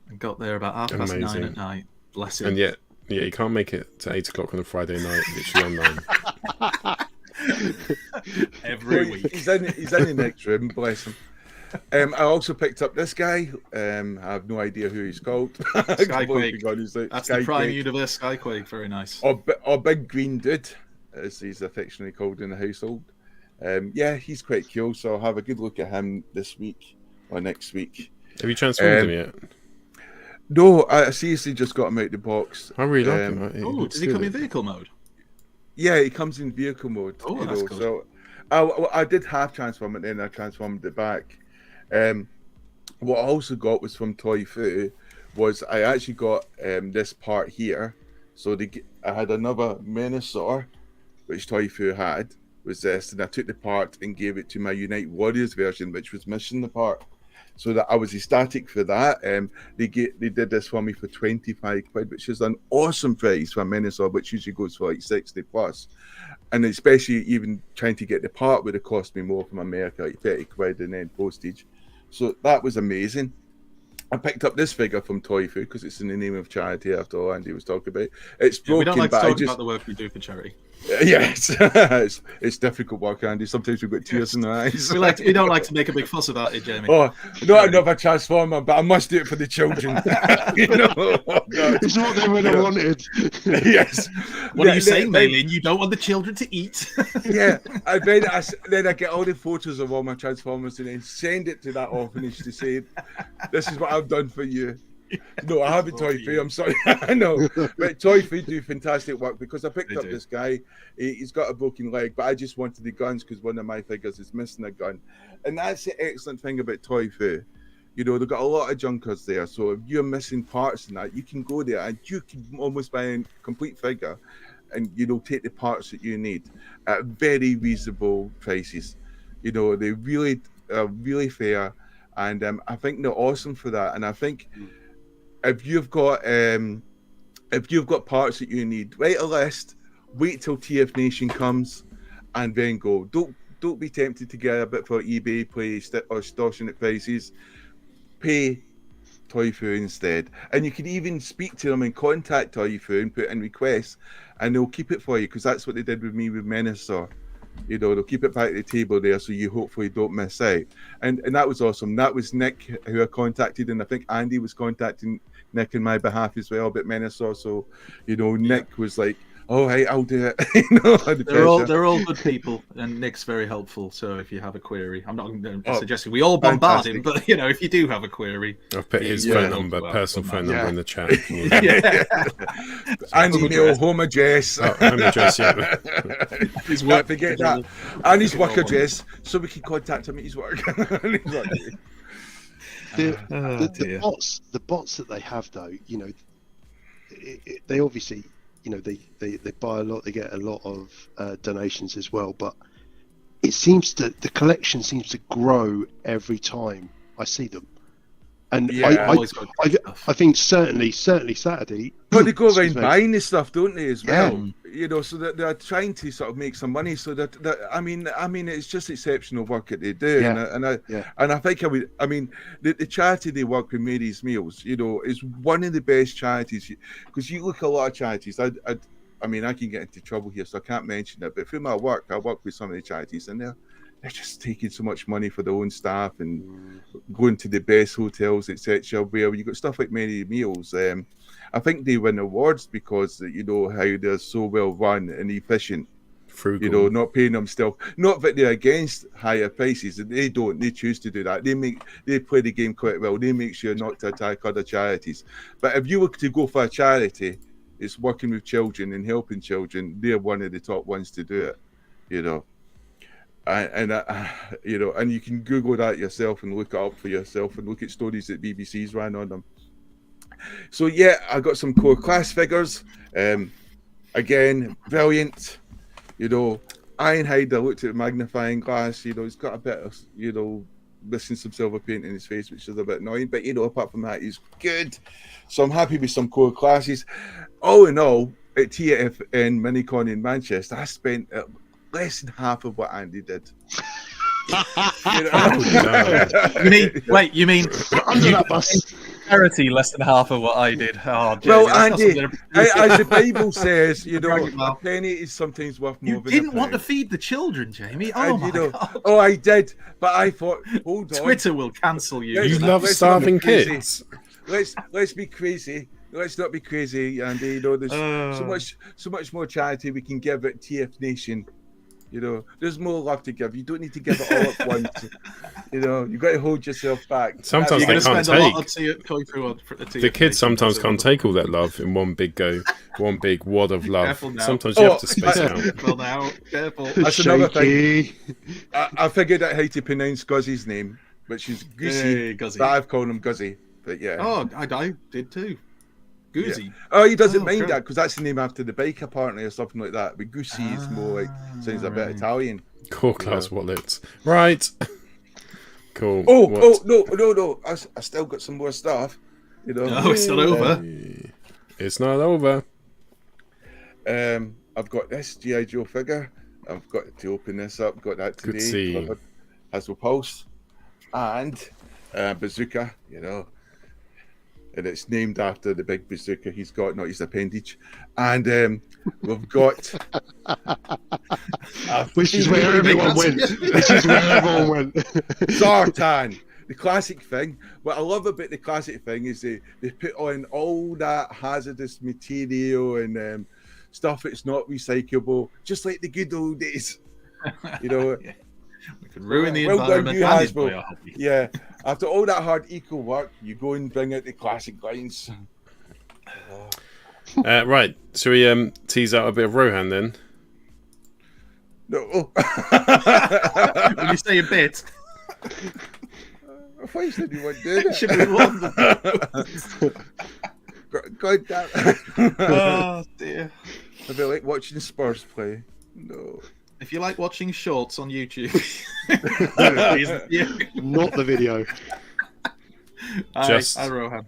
and got there about 9:30 Amazing. at night. Bless him. And yet, yeah, you can't make it to 8 o'clock on a Friday night, literally online. Every week. He's in the next room, bless him. I also picked up this guy. I have no idea who he's called. Skyquake. That's the Prime Universe Skyquake. Very nice. Or Big Green Dude, as he's affectionately called in the household. Yeah, he's quite cool, so I'll have a good look at him this week or next week. Have you transformed him yet? No, I seriously just got him out the box. I really like him. Oh, does he come in vehicle mode? Yeah, he comes in vehicle mode. Oh, that's cool. So I did half transform it, then I transformed it back. What I also got was from TFU was I actually got this part here. So I had another Menasor, which TFU had, was this, and I took the part and gave it to my Unite Warriors version, which was missing the part. So that I was ecstatic for that. They did this for me for 25 quid, which is an awesome price for a Menasor, which usually goes for like 60 plus. And especially even trying to get the part would have cost me more from America, like 30 quid and then postage. So that was amazing. I picked up this figure from TFU because it's in the name of charity after all Andy was talking about. It's broken, we don't like to but talk about the work we do for charity. Yes, it's difficult work, Andy. Sometimes we've got tears in our eyes. We don't like to make a big fuss about it, Jamie. Oh, not another transformer, but I must do it for the children. It's what they would have wanted. Yes. What are you saying, Maylin? You don't want the children to eat? Yeah. Then I get all the photos of all my transformers and then send it to that orphanage to say, "This is what I've done for you." No, I haven't TFU. I'm sorry. I know, but TFU do fantastic work because I picked up this guy. He's got a broken leg, but I just wanted the guns because one of my figures is missing a gun, and that's the excellent thing about TFU. You know, they've got a lot of junkers there, so if you're missing parts and that, you can go there and you can almost buy a complete figure, and take the parts that you need at very reasonable prices. You know, they really are really fair, and I think they're awesome for that. And I think. If you've got parts that you need, write a list, wait till TF Nation comes, and then go. Don't be tempted to get a bit for eBay play or extortionate prices. Pay TFU instead, and you can even speak to them and contact TFU and put in requests, and they'll keep it for you because that's what they did with me with Menasor. You know, they'll keep it back at the table there so you hopefully don't miss out. And that was awesome. That was Nick who I contacted, and I think Andy was contacting Nick on my behalf as well about Menasor. So, Nick was like, "Oh, hey, I'll do it." They're all good people, and Nick's very helpful. So if you have a query, I'm not suggesting we all bombard him, but if you do have a query, I've put his personal phone number in the chat. And email, home address. Home address, yeah. His work, forget that. And his work address, so we can contact him at his work. The bots that they have, though, they obviously. They buy a lot, they get a lot of donations as well, but it seems that the collection seems to grow every time I see them. And I think certainly Saturday. But they go around buying this stuff, don't they, as well? So that they're trying to sort of make some money. So that I mean, it's just exceptional work that they do. Yeah. And I think the charity they work with, Mary's Meals, is one of the best charities because you look at a lot of charities. I can get into trouble here, so I can't mention it. But through my work, I work with some of the charities, and they're just taking so much money for their own staff and going to the best hotels, etc. Where you got stuff like Mary's Meals. I think they win awards because how they're so well run and efficient. Frugal. Not paying them still. Not that they're against higher prices. They don't. They choose to do that. They play the game quite well. They make sure not to attack other charities. But if you were to go for a charity, it's working with children and helping children. They're one of the top ones to do it. And you can Google that yourself and look it up for yourself and look at stories that BBC's ran on them. So yeah, I got some core class figures. Again, brilliant. Ironhide, I looked at the magnifying glass. He's got a bit of missing some silver paint in his face, which is a bit annoying. But apart from that, he's good. So I'm happy with some core classes. All in all, at TFNMinicon in Manchester, I spent less than half of what Andy did. You mean you mean Under that bus. charity less than half of what I did? Oh, Jamie, Well, that's not Andy, something to- as the Bible says, you know, Right, well. a penny is sometimes worth more You than didn't a want to pound. feed the children, Jamie. Oh And, my you know, god! oh, I did, but I thought, hold on. Twitter will cancel you. Let's- You for love that. let's not be starving crazy. kids. Let's be crazy. Let's not be crazy, Andy. You know, there's so much more charity we can give at TF Nation. You know, there's more love to give. You don't need to give it all at once. You know, you've got to hold yourself back. Sometimes You're they going to can't spend a lot take. of going through on the The kids sometimes can't take all that love in one big go, one big wad of love. Careful now. Sometimes you have to space it out. Careful now. Careful. That's another thing. Shaky. I figured out how to pronounce Guzzy's name, which is Goosey. Hey, Guzzy. But I've called him Guzzy. But yeah. Oh, I did too. Goozy. Yeah. Oh, he doesn't Oh, mind great. that because that's the name after the bike apparently or something like that. But Goosey is more like sounds a bit Italian. Core class wallets. Right. Cool. Oh, What? no! I still got some more stuff. You know. No, it's not over. It's not over. I've got this GI Joe figure. I've got to open this up. Got that Good today. to see. Delivered. Hasbro Pulse and Bazooka. You know. And it's named after the big bazooka he's got, not his appendage. And we've got. Which is where everyone went. This is where everyone went. Zartan, the classic thing. What I love about the classic thing is they put on all that hazardous material and stuff that's not recyclable, just like the good old days. You know. Yeah. We could ruin the Well done, environment you, and Hasbro. enjoy our hobby. Yeah, after all that hard eco work, you go and bring out the classic lines. Right. Shall we tease out a bit of Rohan then? No. When you say a bit, Why you said you weren't doing it? should we warn them? God damn it. Oh dear. I feel like watching Spurs play. No. If you like watching shorts on YouTube, please, yeah. Not the video. Just- Hi, Rohan.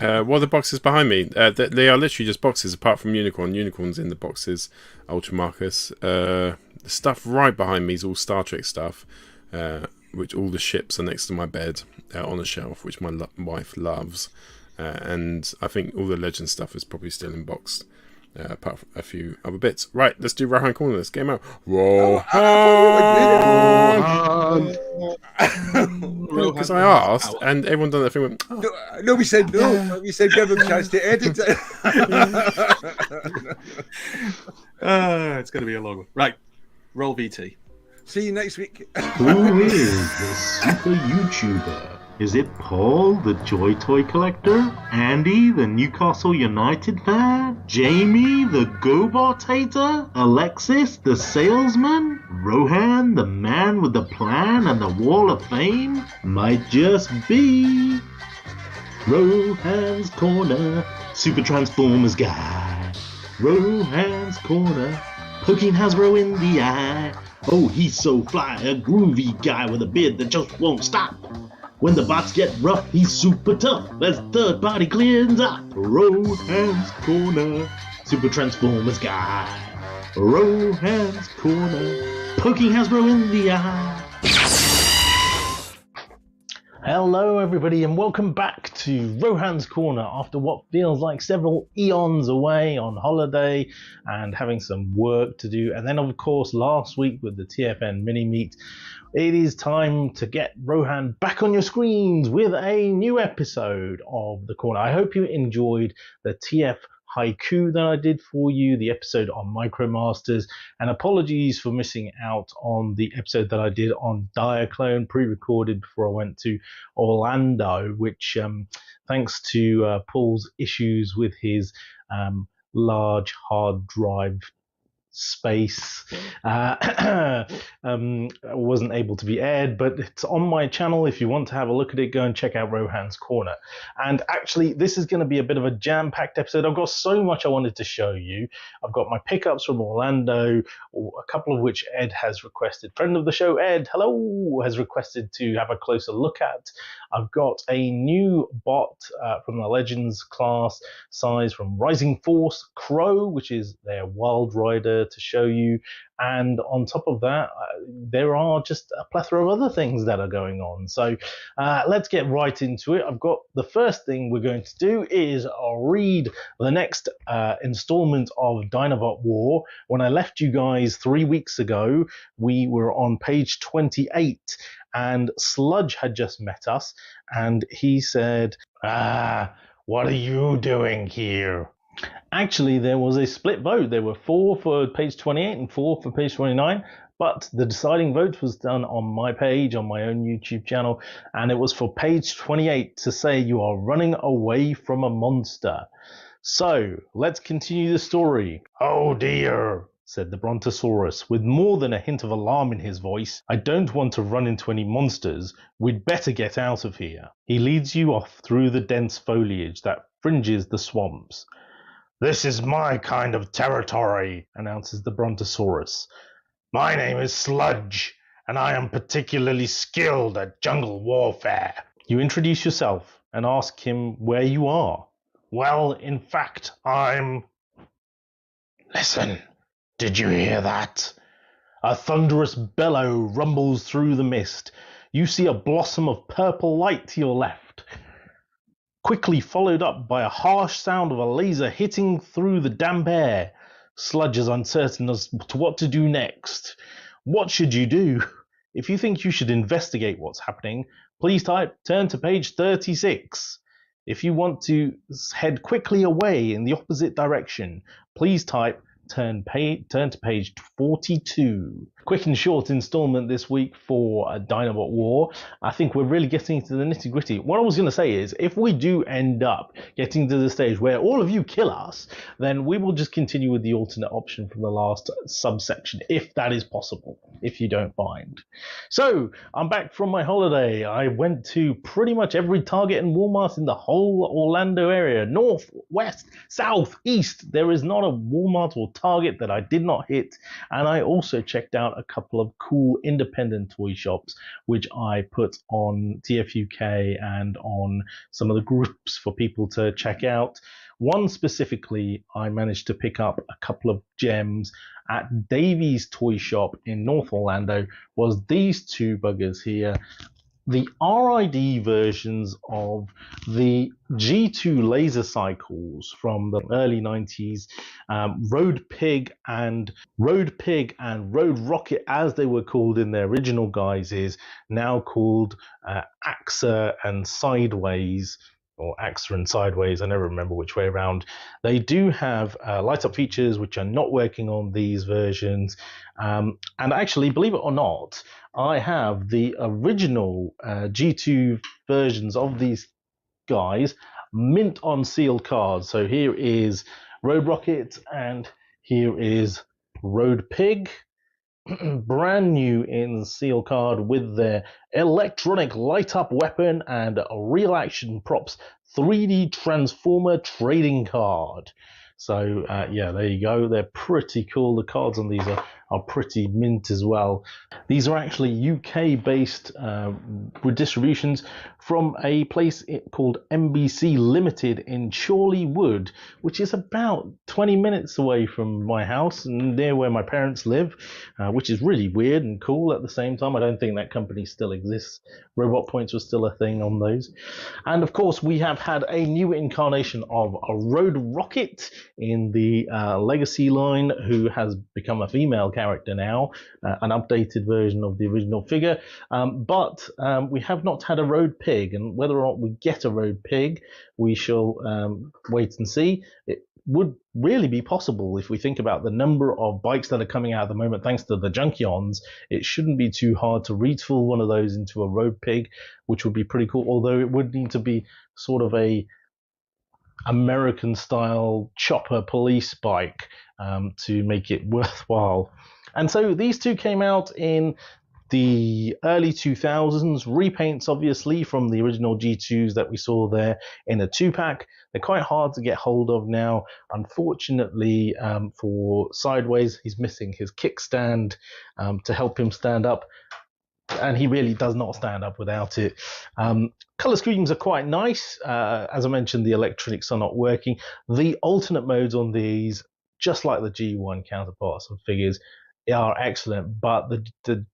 What are the boxes behind me? They are literally just boxes, apart from Unicorn. Unicorn's in the boxes. Ultra Marcus. The stuff right behind me is all Star Trek stuff, which all the ships are next to my bed on a shelf, which my wife loves. And I think all the Legend stuff is probably still in box. Apart from a few other bits. Right, let's do Rohan Corner. Let's get him out. Rohan! Because I asked, and everyone done that thing. Went, oh. No, we said no. We said give him a chance to edit it. It's going to be a long one. Right, roll VT. See you next week. Who is the super YouTuber? Is it Paul, the Joy Toy Collector? Andy, the Newcastle United fan? Jamie, the GoBot hater? Alexis, the salesman? Rohan, the man with the plan and the Wall of Fame? Might just be Rohan's Corner, Super Transformers guy. Rohan's Corner, poking Hasbro in the eye. Oh, he's so fly, a groovy guy with a beard that just won't stop. When the bots get rough, he's super tough as third party cleans up. Rohan's Corner, Super Transformers guy. Rohan's Corner, poking Hasbro in the eye. Hello everybody and welcome back to Rohan's Corner after what feels like several eons away on holiday and having some work to do. And then of course last week with the TFN mini meet, it is time to get Rohan back on your screens with a new episode of The Corner. I hope you enjoyed the TF Haiku that I did for you, the episode on MicroMasters, and apologies for missing out on the episode that I did on Diaclone, pre-recorded before I went to Orlando, which thanks to Paul's issues with his large hard drive space wasn't able to be aired, but it's on my channel. If you want to have a look at it, go and check out Rohans Corner. And actually, this is going to be a bit of a jam-packed episode. I've got so much I wanted to show you. I've got my pickups from Orlando, a couple of which Ed has requested. Friend of the show, Ed, hello, has requested to have a closer look at. I've got a new bot from the Legends class size from Rising Force Crow, which is their Wild Rider, to show you. And on top of that, there are just a plethora of other things that are going on. So let's get right into it. I've got the first thing we're going to do is read the next installment of Dinobot War. When I left you guys 3 weeks ago, we were on page 28, and Sludge had just met us, and he said, what are you doing here? Actually, there was a split vote. There were 4 for page 28 and 4 for page 29, but the deciding vote was done on my page, on my own YouTube channel, and it was for page 28 to say you are running away from a monster. So, let's continue the story. Oh dear, said the Brontosaurus, with more than a hint of alarm in his voice. I don't want to run into any monsters. We'd better get out of here. He leads you off through the dense foliage that fringes the swamps. This is my kind of territory, announces the Brontosaurus. My name is Sludge, and I am particularly skilled at jungle warfare. You introduce yourself and ask him where you are. Well, in fact, I'm... Listen, did you hear that? A thunderous bellow rumbles through the mist. You see a blossom of purple light to your left, quickly followed up by a harsh sound of a laser hitting through the damp air. Sludge is uncertain as to what to do next. What should you do? If you think you should investigate what's happening, please type turn to page 36. If you want to head quickly away in the opposite direction, please type turn to page 42. Quick and short installment this week for Dinobot War. I think we're really getting into the nitty gritty. What I was going to say is, if we do end up getting to the stage where all of you kill us, then we will just continue with the alternate option from the last subsection, if that is possible, if you don't mind. So, I'm back from my holiday. I went to pretty much every Target and Walmart in the whole Orlando area. North, west, south, east. There is not a Walmart or Target that I did not hit. And I also checked out a couple of cool independent toy shops, which I put on TFUK and on some of the groups for people to check out. One specifically, I managed to pick up a couple of gems at Davies Toy Shop in North Orlando, was these two buggers here. The RID versions of the G2 laser cycles from the early 90s, Road Pig and Road Rocket, as they were called in their original guises, now called AXA and Sideways, or AXA and Sideways, I never remember which way around. They do have light up features which are not working on these versions. And actually, believe it or not, I have the original G2 versions of these guys mint on sealed cards. So here is Road Rocket and here is Road Pig. Brand new in seal card with their electronic light up weapon and real action props 3D Transformer trading card. So yeah, there you go. They're pretty cool. The cards on these are pretty mint as well. These are actually UK-based distributions from a place called MBC Limited in Chorley Wood, which is about 20 minutes away from my house and near where my parents live, which is really weird and cool at the same time. I don't think that company still exists. Robot Points was still a thing on those. And of course, we have had a new incarnation of a Road Rocket in the Legacy line, who has become a female character now, an updated version of the original figure. But we have not had a Road Pig, and whether or not we get a Road Pig, we shall wait and see. It would really be possible if we think about the number of bikes that are coming out at the moment, thanks to the Junkions. It shouldn't be too hard to retool one of those into a Road Pig, which would be pretty cool, although it would need to be sort of a American-style chopper police bike to make it worthwhile. And so these two came out in the early 2000s, repaints obviously from the original G2s that we saw there in a 2-pack. They're quite hard to get hold of now. Unfortunately, for Sideways, he's missing his kickstand to help him stand up. And he really does not stand up without it. Color schemes are quite nice. As I mentioned, the electronics are not working. The alternate modes on these, just like the G1 counterparts of figures, are excellent, but the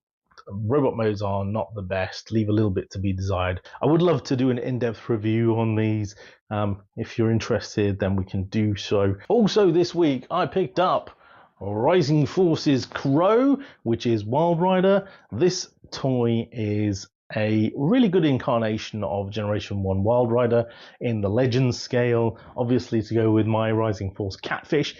robot modes are not the best, leave a little bit to be desired. I would love to do an in-depth review on these. If you're interested, then we can do so. Also this week, I picked up Rising Force's Crow, which is Wild Rider. This toy is a really good incarnation of Generation 1 Wild Rider in the Legends scale, obviously to go with my Rising Force Catfish.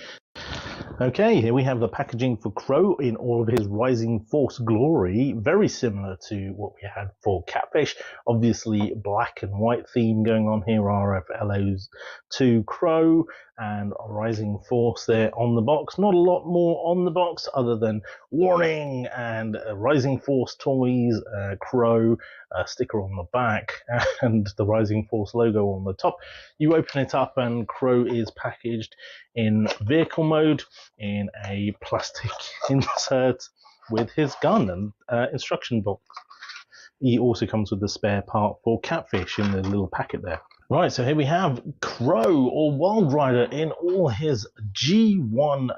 Okay, here we have the packaging for Crow in all of his Rising Force glory, very similar to what we had for Catfish. Obviously, black and white theme going on here, RFLOs to Crow, and Rising Force there on the box. Not a lot more on the box other than warning and Rising Force toys, Crow, sticker on the back, and the Rising Force logo on the top. You open it up and Crow is packaged in vehicle mode in a plastic insert with his gun and instruction box. He also comes with the spare part for Catfish in the little packet there. Right, so here we have Crow, or Wild Rider, in all his G1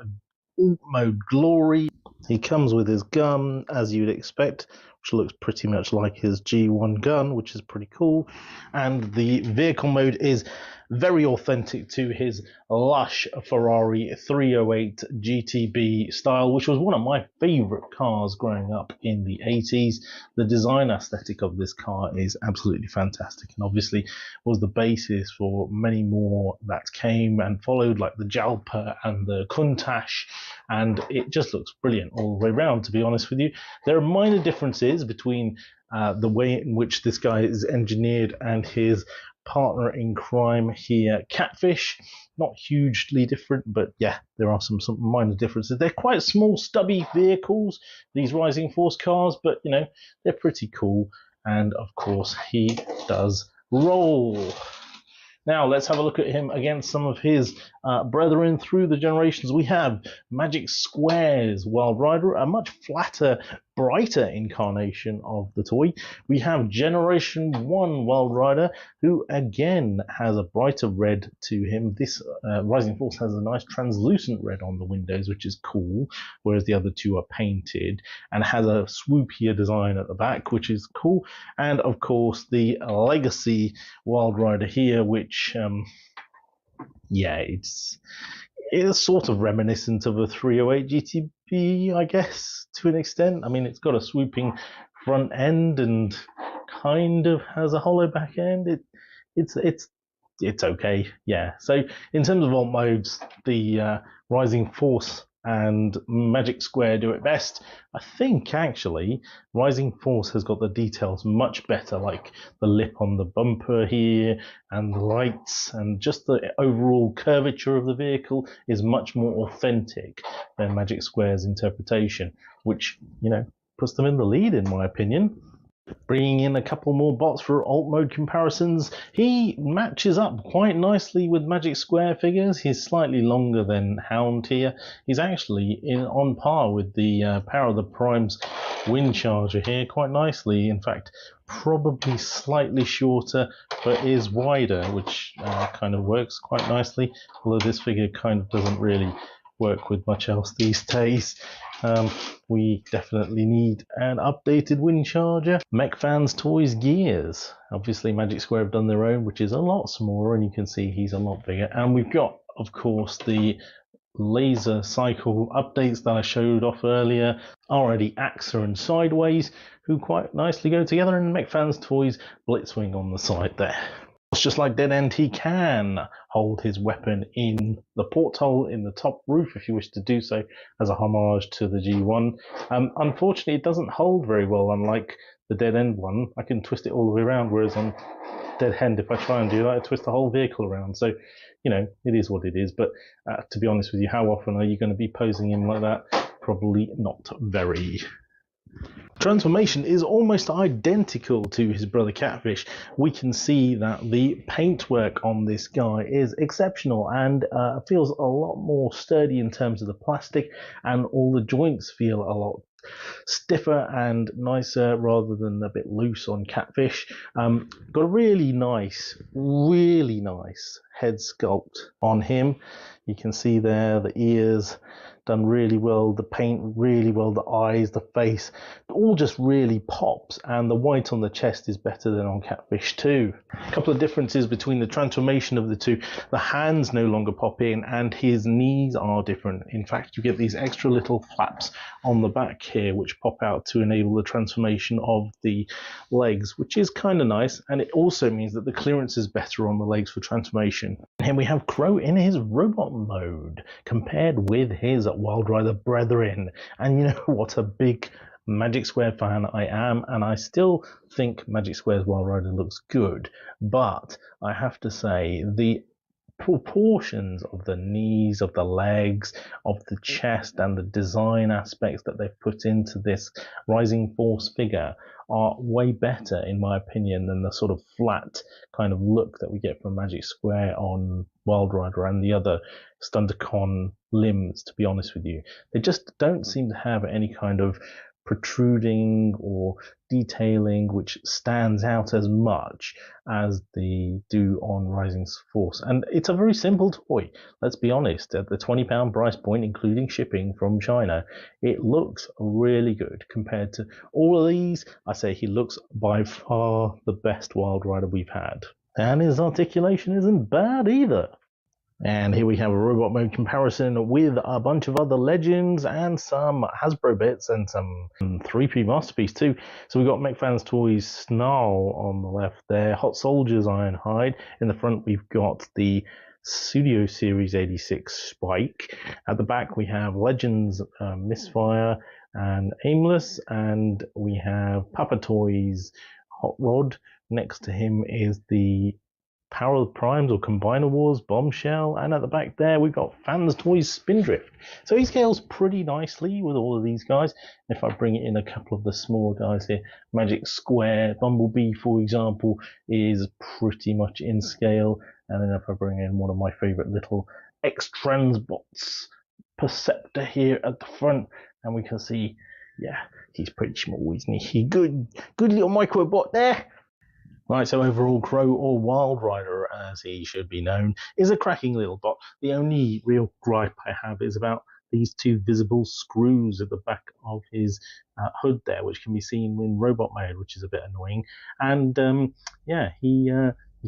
alt mode glory. He comes with his gun, as you'd expect, which looks pretty much like his G1 gun, which is pretty cool. And the vehicle mode is very authentic to his lush Ferrari 308 GTB style, which was one of my favorite cars growing up in the 80s. The design aesthetic of this car is absolutely fantastic, and obviously was the basis for many more that came and followed, like the Jalpa and the Countach, and it just looks brilliant all the way around, to be honest with you. There are minor differences between the way in which this guy is engineered and his partner in crime here, Catfish. Not hugely different, but yeah, there are some minor differences. They're quite small, stubby vehicles, these Rising Force cars, but you know, they're pretty cool. And of course, he does roll. Now, let's have a look at him against some of his brethren through the generations. We have Magic Square's Wild Rider, a much flatter, brighter incarnation of the toy. We have Generation 1 Wild Rider, who again has a brighter red to him. This Rising Force has a nice translucent red on the windows, which is cool, whereas the other two are painted, and has a swoopier design at the back, which is cool. And of course, the Legacy Wild Rider here, which yeah, it's sort of reminiscent of a 308 GTB, I guess, to an extent. I mean, it's got a swooping front end and kind of has a hollow back end. It's okay, yeah. So in terms of alt modes, the Rising Force and Magic Square do it best. I think actually Rising Force has got the details much better, like the lip on the bumper here and the lights, and just the overall curvature of the vehicle is much more authentic than Magic Square's interpretation, which, you know, puts them in the lead in my opinion. Bringing in a couple more bots for alt mode comparisons, he matches up quite nicely with Magic Square figures. He's slightly longer than Hound here. He's actually on par with the Power of the Prime's Wind Charger here quite nicely. In fact, probably slightly shorter, but is wider, which kind of works quite nicely. Although this figure kind of doesn't really work with much else these days. We definitely need an updated wind charger. Fanstoys Gears. Obviously Magic Square have done their own, which is a lot smaller, and you can see he's a lot bigger. And we've got, of course, the laser cycle updates that I showed off earlier. Already AXA and Sideways, who quite nicely go together, and Fanstoys Blitzwing on the side there. It's just like Dead End, he can hold his weapon in the porthole in the top roof if you wish to do so, as a homage to the G1. Unfortunately, it doesn't hold very well, unlike the dead end one, I can twist it all the way around, whereas on dead end, if I try and do that, I twist the whole vehicle around. So, you know, it is what it is. But to be honest with you, how often are you going to be posing him like that? Probably not very. Transformation is almost identical to his brother Catfish. We can see that the paintwork on this guy is exceptional and feels a lot more sturdy in terms of the plastic, and all the joints feel a lot stiffer and nicer rather than a bit loose on Catfish. Got a really nice head sculpt on him. You can see there the ears done really well, the paint really well, the eyes, the face, it all just really pops, and the white on the chest is better than on Catfish too. A couple of differences between the transformation of the two. The hands no longer pop in and his knees are different. In fact, you get these extra little flaps on the back here which pop out to enable the transformation of the legs, which is kind of nice, and it also means that the clearance is better on the legs for transformation. And here we have Crow in his robot mode compared with his Wild Rider brethren, and you know what a big Magic Square fan I am, and I still think Magic Square's Wild Rider looks good, but I have to say the proportions of the knees, of the legs, of the chest, and the design aspects that they've put into this Rising Force figure are way better, in my opinion, than the sort of flat kind of look that we get from Magic Square on Wild Rider and the other TFUKcon limbs, to be honest with you. They just don't seem to have any kind of protruding or detailing which stands out as much as they do on Rising Force. And it's a very simple toy, let's be honest. At the £20 price point, including shipping from China, it looks really good compared to all of these. I say he looks by far the best Wild Rider we've had. And his articulation isn't bad either. And here we have a robot mode comparison with a bunch of other legends and some Hasbro bits and some 3P Masterpiece too. So we've got Fanstoys Snarl on the left there, Hot Soldiers Ironhide. In the front we've got the Studio Series 86 Spike. At the back we have Legends Misfire and Aimless, and we have Papa Toys Hot Rod. Next to him is the Power of Primes or Combiner Wars Bombshell, and at the back there we've got Fanstoys Spindrift. So he scales pretty nicely with all of these guys. If I bring it in a couple of the smaller guys here, Magic Square Bumblebee, for example, is pretty much in scale. And then if I bring in one of my favourite little X-Transbots, Perceptor here at the front, and we can see, yeah, he's pretty small, isn't he? Good little microbot there. Right, so overall, Crow, or Wild Rider as he should be known, is a cracking little bot. The only real gripe I have is about these two visible screws at the back of his hood there, which can be seen in robot mode, which is a bit annoying. And yeah, he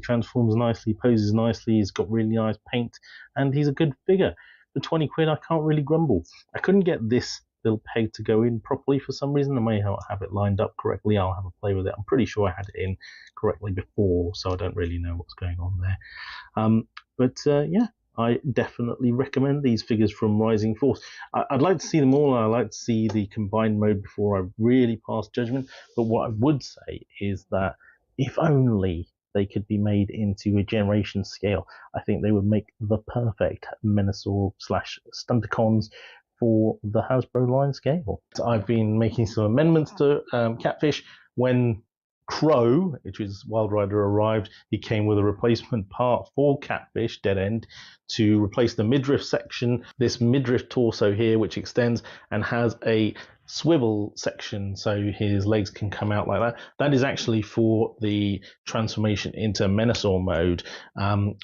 transforms nicely, poses nicely, he's got really nice paint, and he's a good figure. For 20 quid, I can't really grumble. I couldn't get this little peg to go in properly for some reason. I may not have it lined up correctly. I'll have a play with it. I'm pretty sure I had it in correctly before, so I don't really know what's going on there. Yeah, I definitely recommend these figures from Rising Force. I'd like to see them all. I'd like to see the combined mode before I really pass judgment. But what I would say is that if only they could be made into a generation scale, I think they would make the perfect Menasor/TFUKcons for the Hasbro line scale. So I've been making some amendments to Catfish. When Crow, which is Wild Rider, arrived, he came with a replacement part for Catfish, Dead End, to replace the midriff section, this midriff torso here, which extends and has a swivel section so his legs can come out like that. That is actually for the transformation into Menasor mode,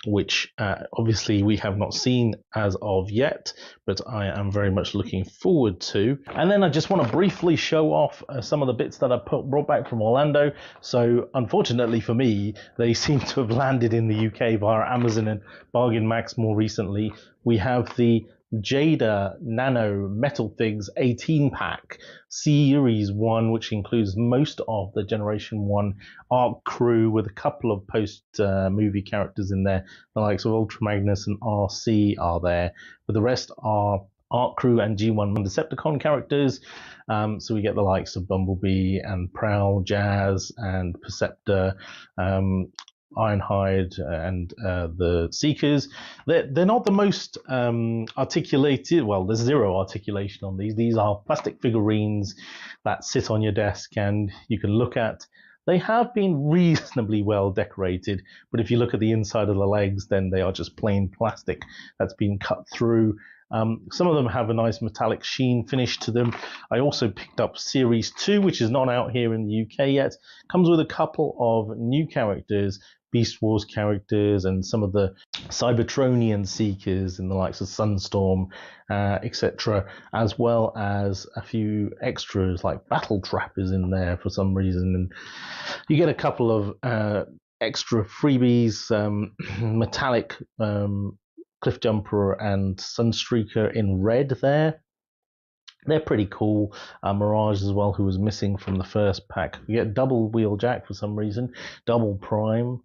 which obviously we have not seen as of yet, but I am very much looking forward to. And then I just want to briefly show off some of the bits that I brought back from Orlando. So unfortunately for me, they seem to have landed in the UK via Amazon and Bargain Max more recently. We have the Jada Nano Metal Figs 18 pack Series 1, which includes most of the Generation 1 ARC crew with a couple of post movie characters in there. The likes of Ultra Magnus and RC are there, but the rest are Art Crew and G1 Decepticon characters. So we get the likes of Bumblebee and Prowl, Jazz and Perceptor, Ironhide and the Seekers. They're not the most articulated. Well, there's zero articulation on these. These are plastic figurines that sit on your desk and you can look at. They have been reasonably well decorated, but if you look at the inside of the legs, then they are just plain plastic that's been cut through. Some of them have a nice metallic sheen finish to them. I also picked up Series 2, which is not out here in the UK yet. Comes with a couple of new characters, Beast Wars characters, and some of the Cybertronian Seekers in the likes of Sunstorm, etc., as well as a few extras like Battle Trappers in there for some reason. And you get a couple of extra freebies, metallic Cliff Jumper and Sunstreaker in red there. They're pretty cool. Mirage as well, who was missing from the first pack. You get double Wheeljack for some reason, double Prime,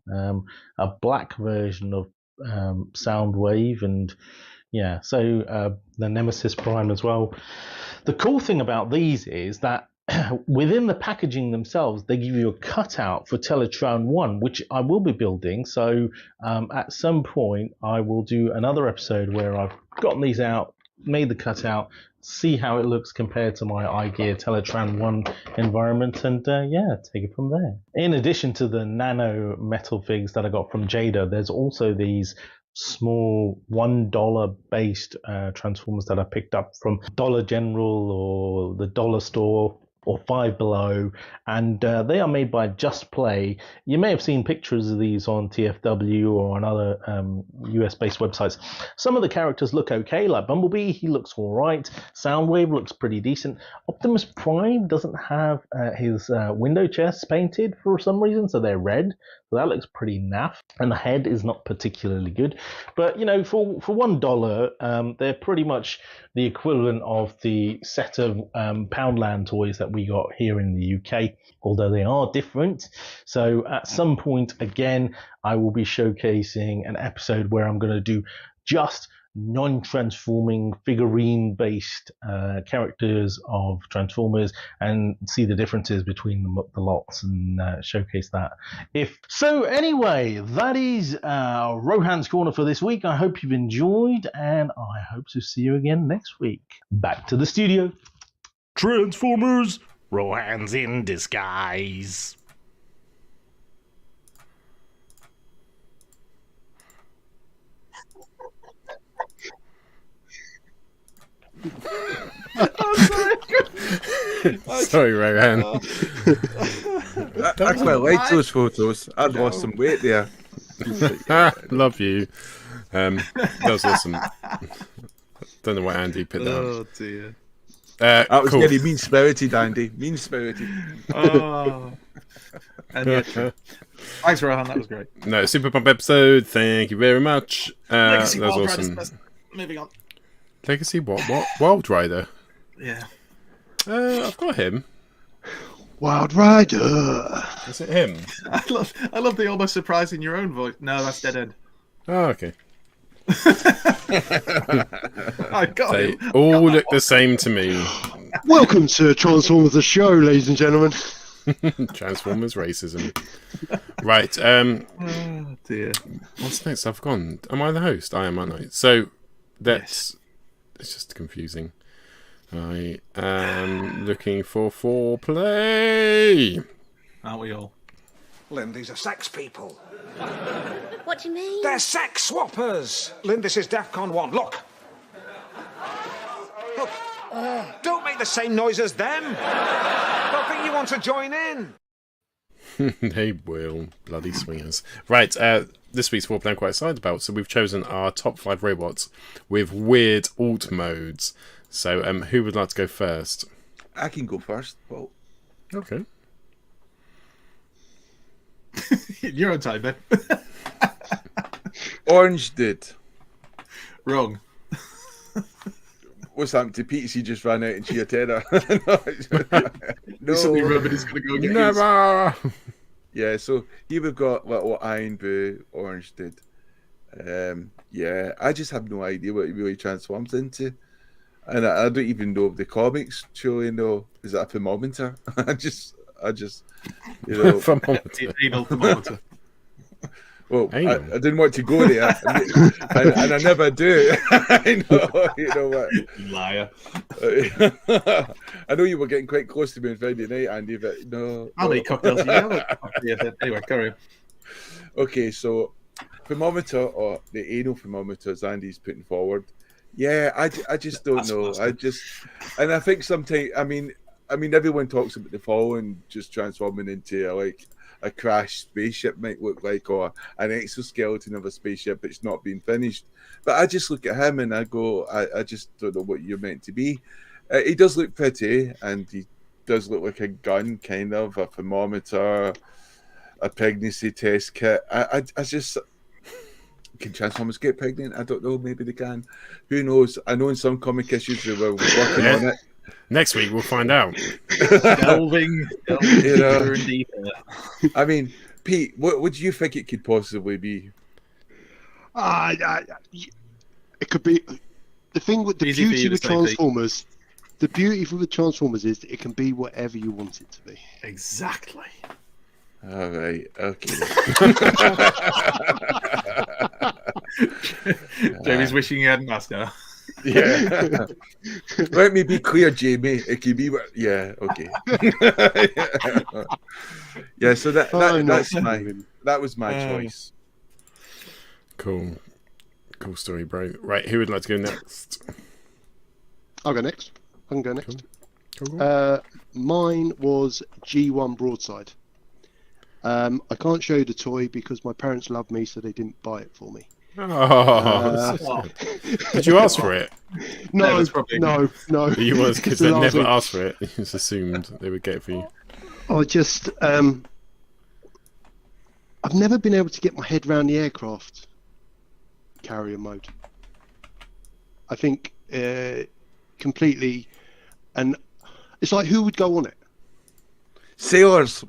a black version of Soundwave, and yeah, so the Nemesis Prime as well. The cool thing about these is that within the packaging themselves, they give you a cutout for Teletran 1, which I will be building. So at some point, I will do another episode where I've gotten these out, made the cutout, see how it looks compared to my iGear Teletran 1 environment, and yeah, take it from there. In addition to the nano metal figs that I got from Jada, there's also these small $1 based Transformers that I picked up from Dollar General or the Dollar Store or Five Below, and they are made by Just Play. You may have seen pictures of these on TFW or on other US-based websites. Some of the characters look okay, like Bumblebee, he looks all right. Soundwave looks pretty decent. Optimus Prime doesn't have his window chests painted for some reason, so they're red. So that looks pretty naff. And the head is not particularly good. But, you know, for $1, they're pretty much the equivalent of the set of Poundland toys that we got here in the UK, although they are different. So at some point, again, I will be showcasing an episode where I'm going to do just non-transforming figurine-based characters of Transformers and see the differences between the lots and showcase that. So anyway, that is Rohans Corner for this week. I hope you've enjoyed, and I hope to see you again next week. Back to the studio. Transformers, Rohans in disguise. Sorry, Rohan. I quite like those photos. I'd lost some weight there. Love you. That was awesome. Don't know why Andy put that. Oh dear. That was cool. really mean-spirited, Andy. Mean-spirited. Oh. And yet, thanks, Rohan. That was great. No, Super Pump episode. Thank you very much. That was awesome. Moving on. Legacy what? Wild Rider? Yeah. I've got him. Wild Rider. Is it him? I love the almost surprising your own voice. No, that's Dead End. Oh, okay. I got They him. all look the same to me. Welcome to Transformers the Show, ladies and gentlemen. Transformers racism. Right. Oh dear. What's next? I've gone. Am I the host? I am, aren't I? So that's it's just confusing. I am looking for foreplay. Aren't we all? Lynn, these are sex people. What do you mean? They're sex swappers. Lynn, this is DEFCON 1. Look. Look. Don't make the same noise as them. They'll think you want to join in. They will. Bloody swingers. Right, this week's foreplay I'm quite excited about. So we've chosen our top 5 robots with weird alt modes. So who would like to go first? I can go first, Paul. Okay. Your own time, Ben. Orange did. Wrong. What's happened to Pete? He just ran out in sheer terror. No. Somebody rubbing is going to go get Never. Yeah, so here we've got little Iron Boo, Orange did. Yeah, I just have no idea what he really transforms into. And I don't even know the comics. Surely, no. Is that a thermometer? I just, Anal thermometer. Well, I didn't want to go there, and I never do. I know, you know what? Liar. I know you were getting quite close to me on Friday night, Andy, but no. How many cocktails do you have? Anyway, carry on. Okay, so thermometer, or the anal thermometer, as Andy's putting forward. Yeah, I just don't know. And I think sometimes, I mean, everyone talks about the fall and just transforming into like a crashed spaceship might look like, or an exoskeleton of a spaceship that's not been finished. But I just look at him and I go, I just don't know what you're meant to be. He does look pretty, and he does look like a gun, kind of, a thermometer, a pregnancy test kit. I just... Can Transformers get pregnant? I don't know. Maybe they can. Who knows? I know in some comic issues they were working on it. Next week we'll find out. Delving deeper and deeper. I mean, Pete, what do you think it could possibly be? It could be the thing with the beauty with Transformers. The beauty with Transformers is that it can be whatever you want it to be. Exactly. All right. Okay. Jamie's wishing he hadn't asked now. Yeah. Let me be clear, Jamie. It can be what. Yeah. Okay. Yeah. So that was my choice. Cool story, bro. Right, who would like to go next? I'll go next. I can go next. Cool. Mine was G1 Broadside. I can't show you the toy because my parents love me, so they didn't buy it for me. Did you ask for it? No. You was, because they never asked for it. You just assumed they would get it for you. I just, I've never been able to get my head around the aircraft carrier mode. I think completely, and it's like, who would go on it? Sailors.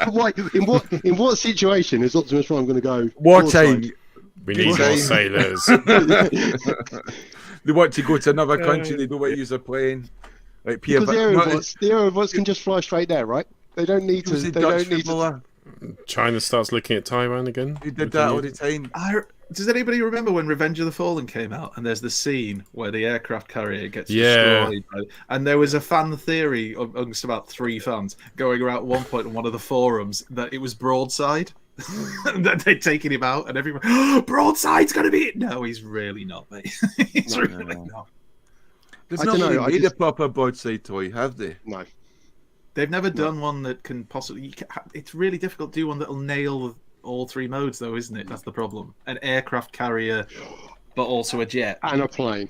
Why? In what situation is Optimus Prime going to go? Wartime. We need more sailors. They want to go to another country. They don't want to use a plane. Like because the aerobots can just fly straight there, right? They don't need to. They don't need to. China starts looking at Taiwan again. We did that all the time. Does anybody remember when Revenge of the Fallen came out, and there's the scene where the aircraft carrier gets destroyed? And there was a fan theory amongst about 3 fans going around at one point on one of the forums that it was Broadside. That they'd taken him out, and everyone, Broadside's going to be it. No, he's really not, mate. He's really not. There's not really made a proper Broadside toy, have they? No. They've never done one that can possibly... It's really difficult to do one that'll nail all 3 modes, though, isn't it? That's the problem. An aircraft carrier, but also a jet. And a plane.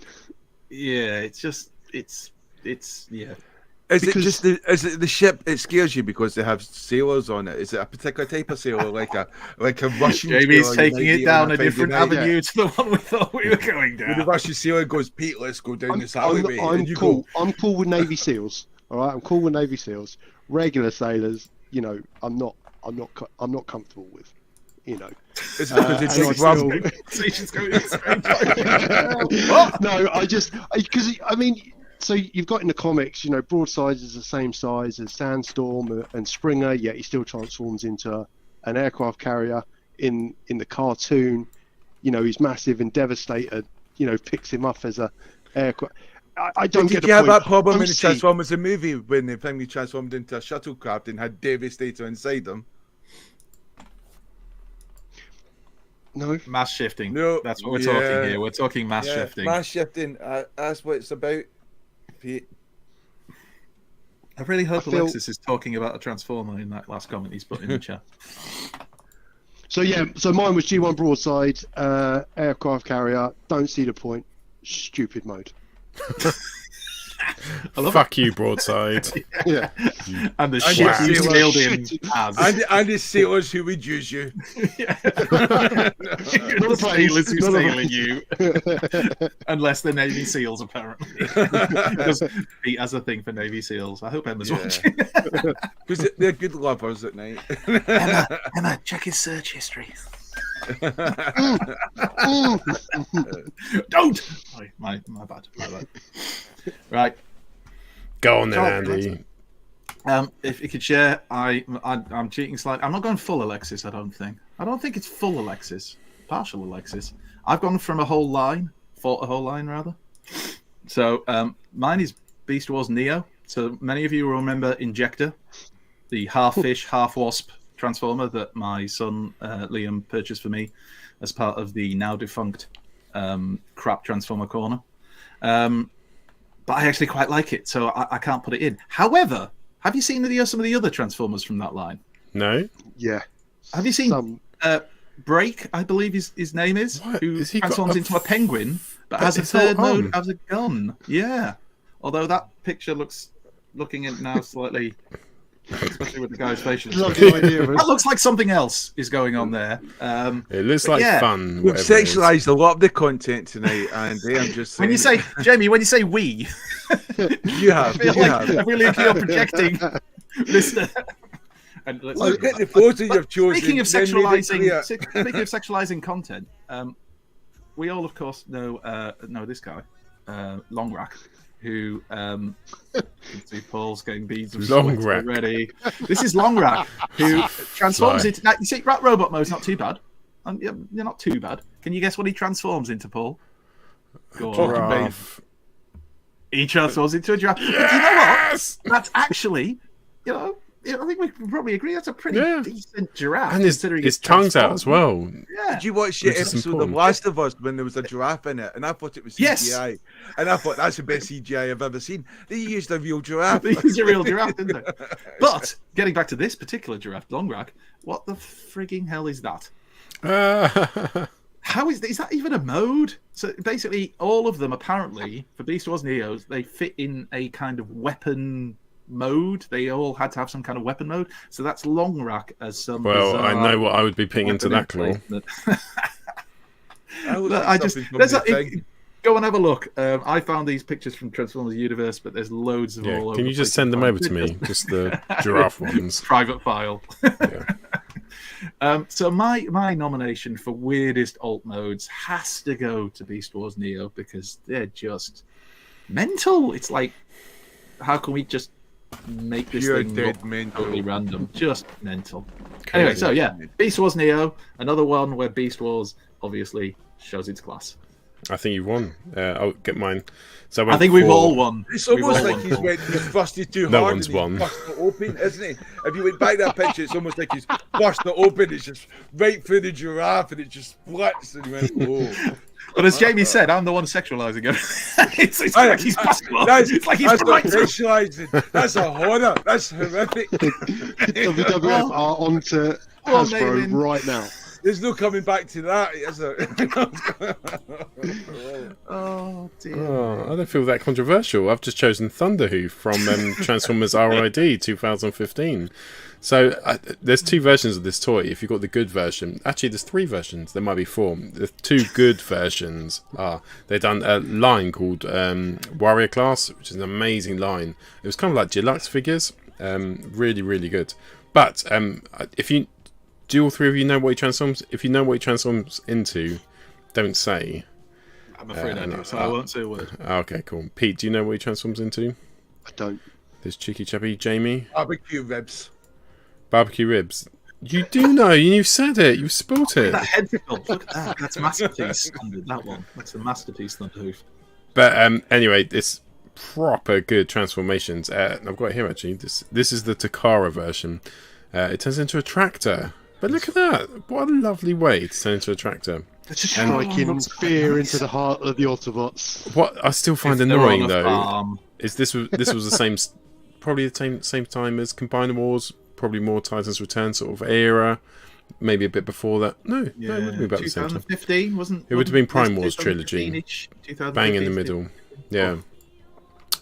Yeah, it's just... It's yeah. Is it the ship? It scares you because they have sailors on it. Is it a particular type of sailor, like a Russian? Jamie's taking it down a different avenue to the one we thought we were going down. When the Russian sailor goes, Pete, let's go down this alleyway. I'm cool. I'm cool with Navy SEALs. All right, I'm cool with Navy SEALs. Regular sailors, you know, I'm not comfortable with. You know, it's because it's no, because I mean, so you've got in the comics, you know, Broadside is the same size as Sandstorm and Springer, yet he still transforms into an aircraft carrier. In the cartoon, you know, he's massive and Devastator, you know, picks him up as a aircraft. I don't get the point. Did you have that problem in the Transformers the movie when they finally transformed into a shuttlecraft and had Devastator inside them? No. Mass shifting. No. That's what we're talking here. We're talking mass shifting. Mass shifting. That's what it's about, Pete. I really hope Alexis is talking about a Transformer in that last comment he's put in the chat. So mine was G1 Broadside, aircraft carrier. Don't see the point. Stupid mode. Fuck you, Broadside. Yeah. And the shit you sailed in as. And the sailors who would use you. The sailors who sailing you. Unless they're Navy SEALs, apparently. Because Pete has a thing for Navy SEALs. I hope Emma's watching. Because they're good lovers at night. Emma, check his search history. Don't. Sorry, my bad. Right. Go on then, Andy. If you could share, I'm cheating slightly. I'm not going full Alexis. I don't think it's full Alexis. Partial Alexis. I've gone from a whole line, fought a whole line rather. So mine is Beast Wars Neo. So many of you will remember Injector, the half fish, half wasp transformer that my son Liam purchased for me as part of the now defunct crap Transformer Corner. But I actually quite like it, so I can't put it in. However, have you seen some of the other Transformers from that line? No. Yeah. Have you seen Break, I believe his name is, who transforms into a penguin, but has a third mode as a gun. Yeah. Although that picture looking at now slightly, especially with the guy's facial. That looks like something else is going on there. It looks like fun. We've sexualized a lot of the content tonight, Andy. I'm just saying. When you say, Jamie, when you say we, you have. I feel like you're projecting, Mr. And look at the photo you've chosen. Speaking of sexualizing content, we all, of course, know this guy, Longrack, who you can see Paul's getting beads of sweat already. This is Longrack, who transforms into. Now, you see, Rat Robot mode's not too bad. You're not too bad. Can you guess what he transforms into, Paul? Go on, he transforms into a giraffe. Yes! But you know what? That's actually, I think we can probably agree that's a pretty decent giraffe. And his tongue's out as well. Yeah. Did you watch the episode of Last of Us when there was a giraffe in it? And I thought it was CGI. Yes. And I thought that's the best CGI I've ever seen. They used a real giraffe. They used a real giraffe, didn't they? But getting back to this particular giraffe, Longrack, what the frigging hell is that? How is that even a mode? So basically, all of them apparently for Beast Wars Neos, they fit in a kind of weapon mode. They all had to have some kind of weapon mode. So that's Longrack as some. Well, I know what I would be putting into that claw. Go and have a look. I found these pictures from Transformers Universe, but there's loads of all over. Can you just send them over to me? Just the giraffe ones. Private file. So my nomination for weirdest alt modes has to go to Beast Wars Neo because they're just mental. It's like, how can we just make this thing totally random? Just mental. Crazy. Anyway, so yeah, Beast Wars Neo, another one where Beast Wars obviously shows its class. I think you've won. I'll get mine. So I think we've all won. It's almost like he's busted too hard. No one's won. Bust it open, isn't he? If you went back that picture, it's almost like he's bust it open. It's just right through the giraffe, and it just splits. And he went, oh. But as Jamie said, I'm the one sexualizing him. it's like he's basketball. It's like he's not sexualizing. That's a horror. That's horrific. WWF are onto Hasbro right now. There's no coming back to that, is there? Oh dear. Oh, I don't feel that controversial. I've just chosen Thunderhoof from Transformers RID 2015. So there's two versions of this toy. If you've got the good version, actually there's three versions. There might be four. The two good versions are they've done a line called Warrior Class, which is an amazing line. It was kind of like deluxe figures, really really good. But if you do, all three of you know what he transforms? If you know what he transforms into, don't say. I'm afraid I do, so I won't say a word. Okay, cool. Pete, do you know what he transforms into? I don't. This cheeky chappy Jamie. Barbecue ribs. Barbecue ribs. You do know. You said it. You spelt it. That head sculpt. Look at that. That's masterpiece. That one. That's a masterpiece. Thunderhoof. But anyway, it's proper good transformations. I've got it here actually. This is the Takara version. It turns into a tractor. But look at that! What a lovely way to turn into a tractor. Striking fear into the heart of the Autobots. What I still find annoying though is this was the same, probably the same time as Combiner Wars, probably more Titans Return sort of era, maybe a bit before that. No, it would have been about the same time. 2015 wasn't. It would have been Prime Wars trilogy, bang in the middle. Yeah.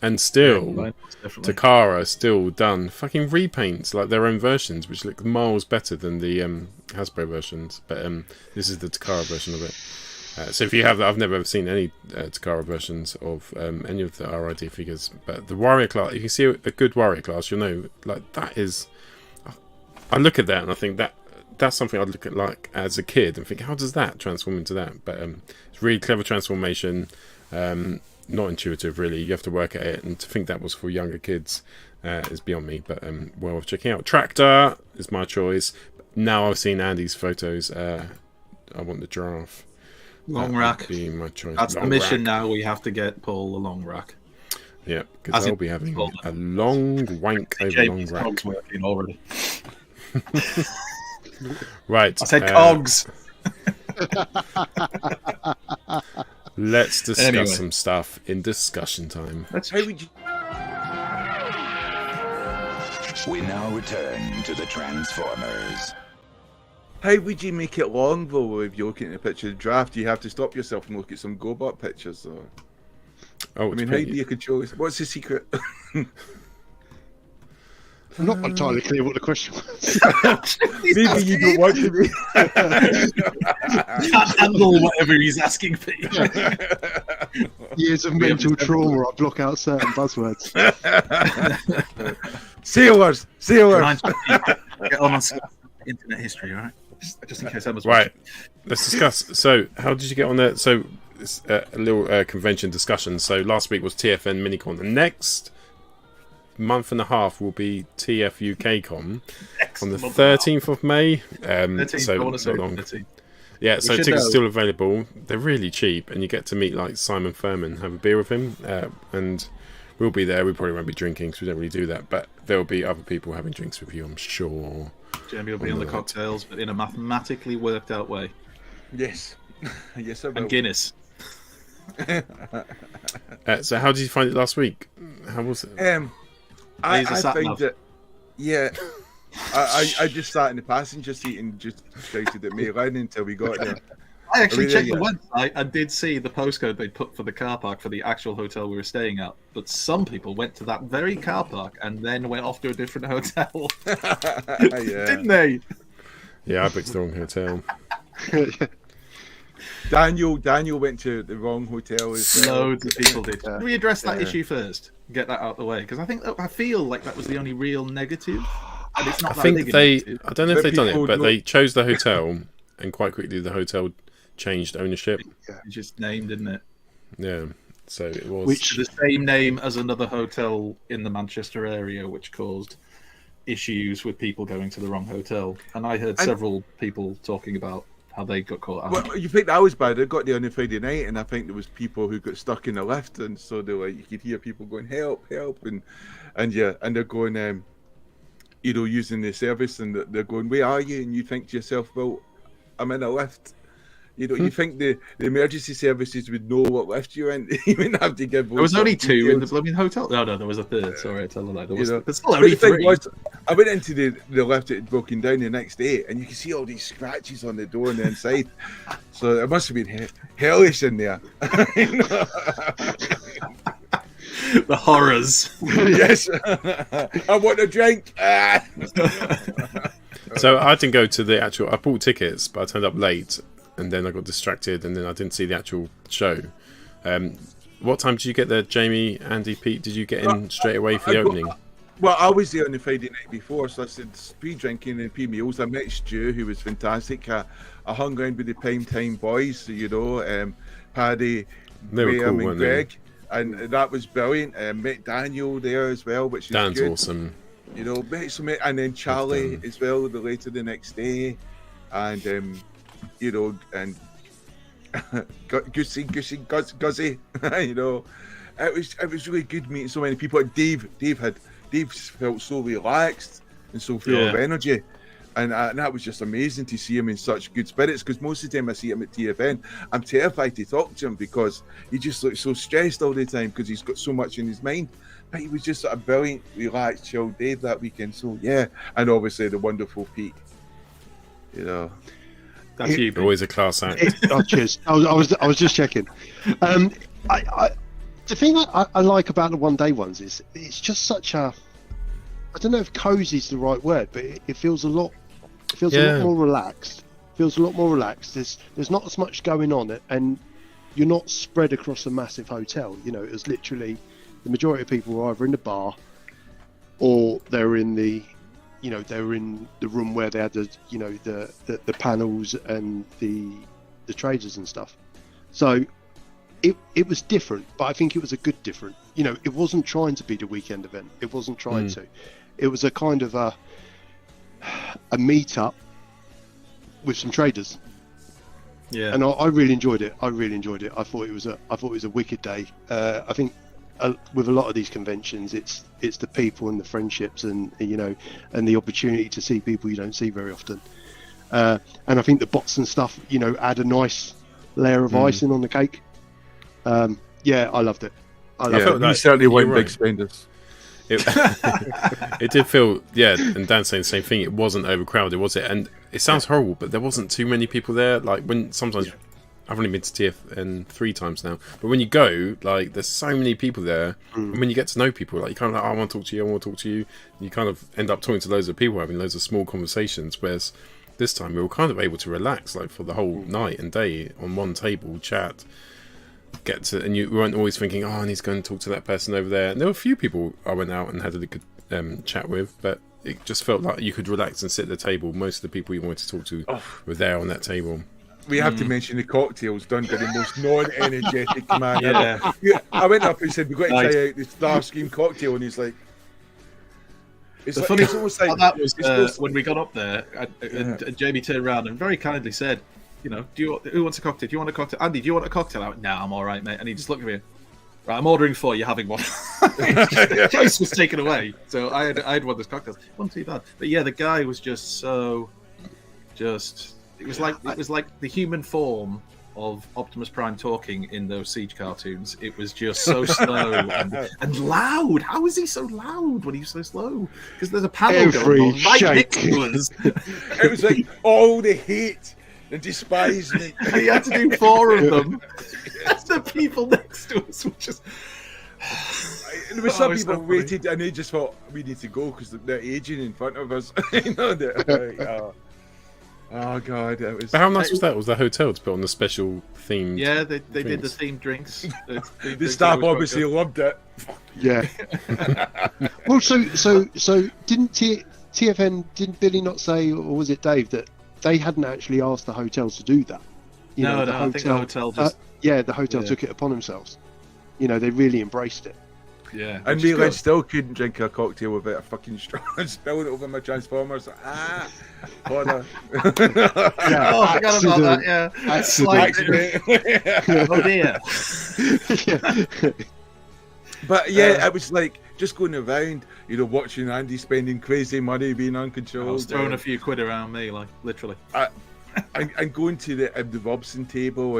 And still, Takara still done fucking repaints, like their own versions, which look miles better than the Hasbro versions. But this is the Takara version of it. So if you have that, I've never seen any Takara versions of any of the RID figures. But the Warrior Class, if you see a good Warrior Class, you'll know, like, that is... I look at that and I think that's something I'd look at like as a kid and think, how does that transform into that? But it's really clever transformation. Not intuitive, really. You have to work at it, and to think that was for younger kids is beyond me. But well worth checking out. Tractor is my choice. Now I've seen Andy's photos. I want the giraffe. Long rack. Be my choice. That's long the mission rack. now. We have to get Paul the long rack. Yeah, because I'll be having a long wank over long rack. Working already. Right. I said cogs. Let's discuss some stuff in discussion time. We now return to the Transformers. How would you make it long, though, if you're looking at a picture of the draft? Do you have to stop yourself and look at some GoBot pictures? Or... Oh, I mean, how do you control this? What's the secret? I'm not entirely clear what the question was. Maybe you don't want to be. Can't handle whatever he's asking for. Years of mental trauma, I block out certain buzzwords. Sailors! Get on internet history, all right? Just in case I was right. Let's discuss. So, how did you get on there? So, it's a little convention discussion. So, last week was TFNMinicon. The next month and a half will be TFUKcon on the 13th of May. So not long. Yeah, so tickets are still available. They're really cheap, and you get to meet like Simon Furman, have a beer with him, and we'll be there. We probably won't be drinking because we don't really do that, but there will be other people having drinks with you, I'm sure. Jamie will be on the cocktails, but in a mathematically worked out way. Yes. Yes, I will. And Guinness. So how did you find it last week? How was it? I found it. Yeah, I just sat in the passenger seat and just shouted at Mayline until we got there. I actually checked the website and did see the postcode they put for the car park for the actual hotel we were staying at. But some people went to that very car park and then went off to a different hotel. Didn't they? Yeah, I booked the wrong hotel. Daniel went to the wrong hotel as well. Loads of people did. Can we address that issue first? Get that out of the way, because I feel like that was the only real negative. And it's not I don't know if they've done it, but they chose the hotel, and quite quickly the hotel changed ownership. Yeah, it just named, didn't it? Yeah, so it was the same name as another hotel in the Manchester area, which caused issues with people going to the wrong hotel. And I heard several people talking about how they got caught out. Well, you think that was bad? I got there on a Friday night, and I think there was people who got stuck in the lift, and so they you could hear people going help, and they're going, using the service, and they're going, where are you? And you think to yourself, well, I'm in a lift. You think the emergency services would know what lift you're in? You wouldn't have to give. There was only two in the blooming hotel. No, there was a third. Sorry, I tell a lie. There was still only three. I went into the lift that had broken down the next day, and you can see all these scratches on the door on the inside. So it must have been hellish in there. The horrors. Yes. I want a drink. So I didn't go to the actual. I bought tickets, but I turned up late. And then I got distracted, and then I didn't see the actual show. What time did you get there, Jamie, Andy, Pete? Did you get in straight away for the opening? Well, I was there on the Friday night before, so I said pre-drinking and pre-meals. I met Stu, who was fantastic. I hung around with the Prime Time boys, Paddy, Graham, and Greg, and that was brilliant. Met Daniel there as well, which is Dan's good. Awesome. And then Charlie as well later the next day, and and Guzzy, it was really good meeting so many people. Dave felt so relaxed and so full of energy, and that was just amazing to see him in such good spirits. Because most of the time I see him at TFN, I'm terrified to talk to him because he just looks so stressed all the time because he's got so much in his mind. But he was just a brilliant, relaxed, chilled Dave that weekend. So yeah, and obviously the wonderful Pete. That's you. Always a class act. Cheers. I was just checking. The thing I like about the one day ones is it's just such a. I don't know if cozy is the right word, but it feels a lot. It feels a lot more relaxed. Feels a lot more relaxed. There's not as much going on, and you're not spread across a massive hotel. It was literally the majority of people were either in the bar or they're in the you know, they were in the room where they had the, you know, the panels and the traders and stuff. So it was different, but I think it was a good different. You know, it wasn't trying to be the weekend event. It wasn't trying to. It was a kind of a meet-up with some traders. Yeah. And I really enjoyed it. I thought it was a wicked day. I think with a lot of these conventions, it's the people and the friendships and, you know, and the opportunity to see people you don't see very often. And I think the bots and stuff, you know, add a nice layer of icing on the cake. Yeah, I loved it. I felt that certainly weren't big spenders. It did feel, and Dan's saying the same thing. It wasn't overcrowded, was it? And it sounds horrible, but there wasn't too many people there. Like when sometimes I've only been to TFN 3 times now, but when you go, like there's so many people there, and when you get to know people, like you kind of like, I want to talk to you, you kind of end up talking to loads of people, having loads of small conversations. Whereas this time we were kind of able to relax, like for the whole night and day on one table, chat. And you weren't always thinking, I need to go and talk to that person over there. And there were a few people I went out and had a good chat with, but it just felt like you could relax and sit at the table. Most of the people you wanted to talk to were there on that table. We have to mention the cocktails done by the most non-energetic man ever. I went up and said, we've got to try out the Starscream cocktail, and he's like, it's almost like that was when we got up there, and Jamie turned around and very kindly said, you know, who wants a cocktail? Do you want a cocktail? Andy, do you want a cocktail? I went, nah, I'm all right, mate. And he just looked at me. Right, I'm ordering 4. You're having one. The choice was taken away, so I had one of those cocktails. It wasn't too bad, but yeah, the guy was just so, it was like the human form of Optimus Prime talking in those Siege cartoons. It was just so slow and loud. How is he so loud when he's so slow? Because there's a panel going on right next to us. It was like all the hate and despisement. He had to do 4 of them. The people next to us were just. There were some people waited and they just thought we need to go because they're aging in front of us. You know, oh god, that was. But how nice was that? Was the hotel to put on the special themed? Yeah, they did the themed drinks. The staff obviously loved it. Yeah. Well, so didn't TFN, didn't Billy not say, or was it Dave, that they hadn't actually asked the hotel to do that? I think the hotel just. The hotel took it upon themselves. You know, they really embraced it. Yeah, and me, I still couldn't drink a cocktail without a fucking straw and spilled it over my Transformers. Bother. I forgot about that. Yeah, oh dear. But yeah, it was like just going around, you know, watching Andy spending crazy money, being uncontrolled. I was throwing a few quid around me, like literally. And going to the Robson table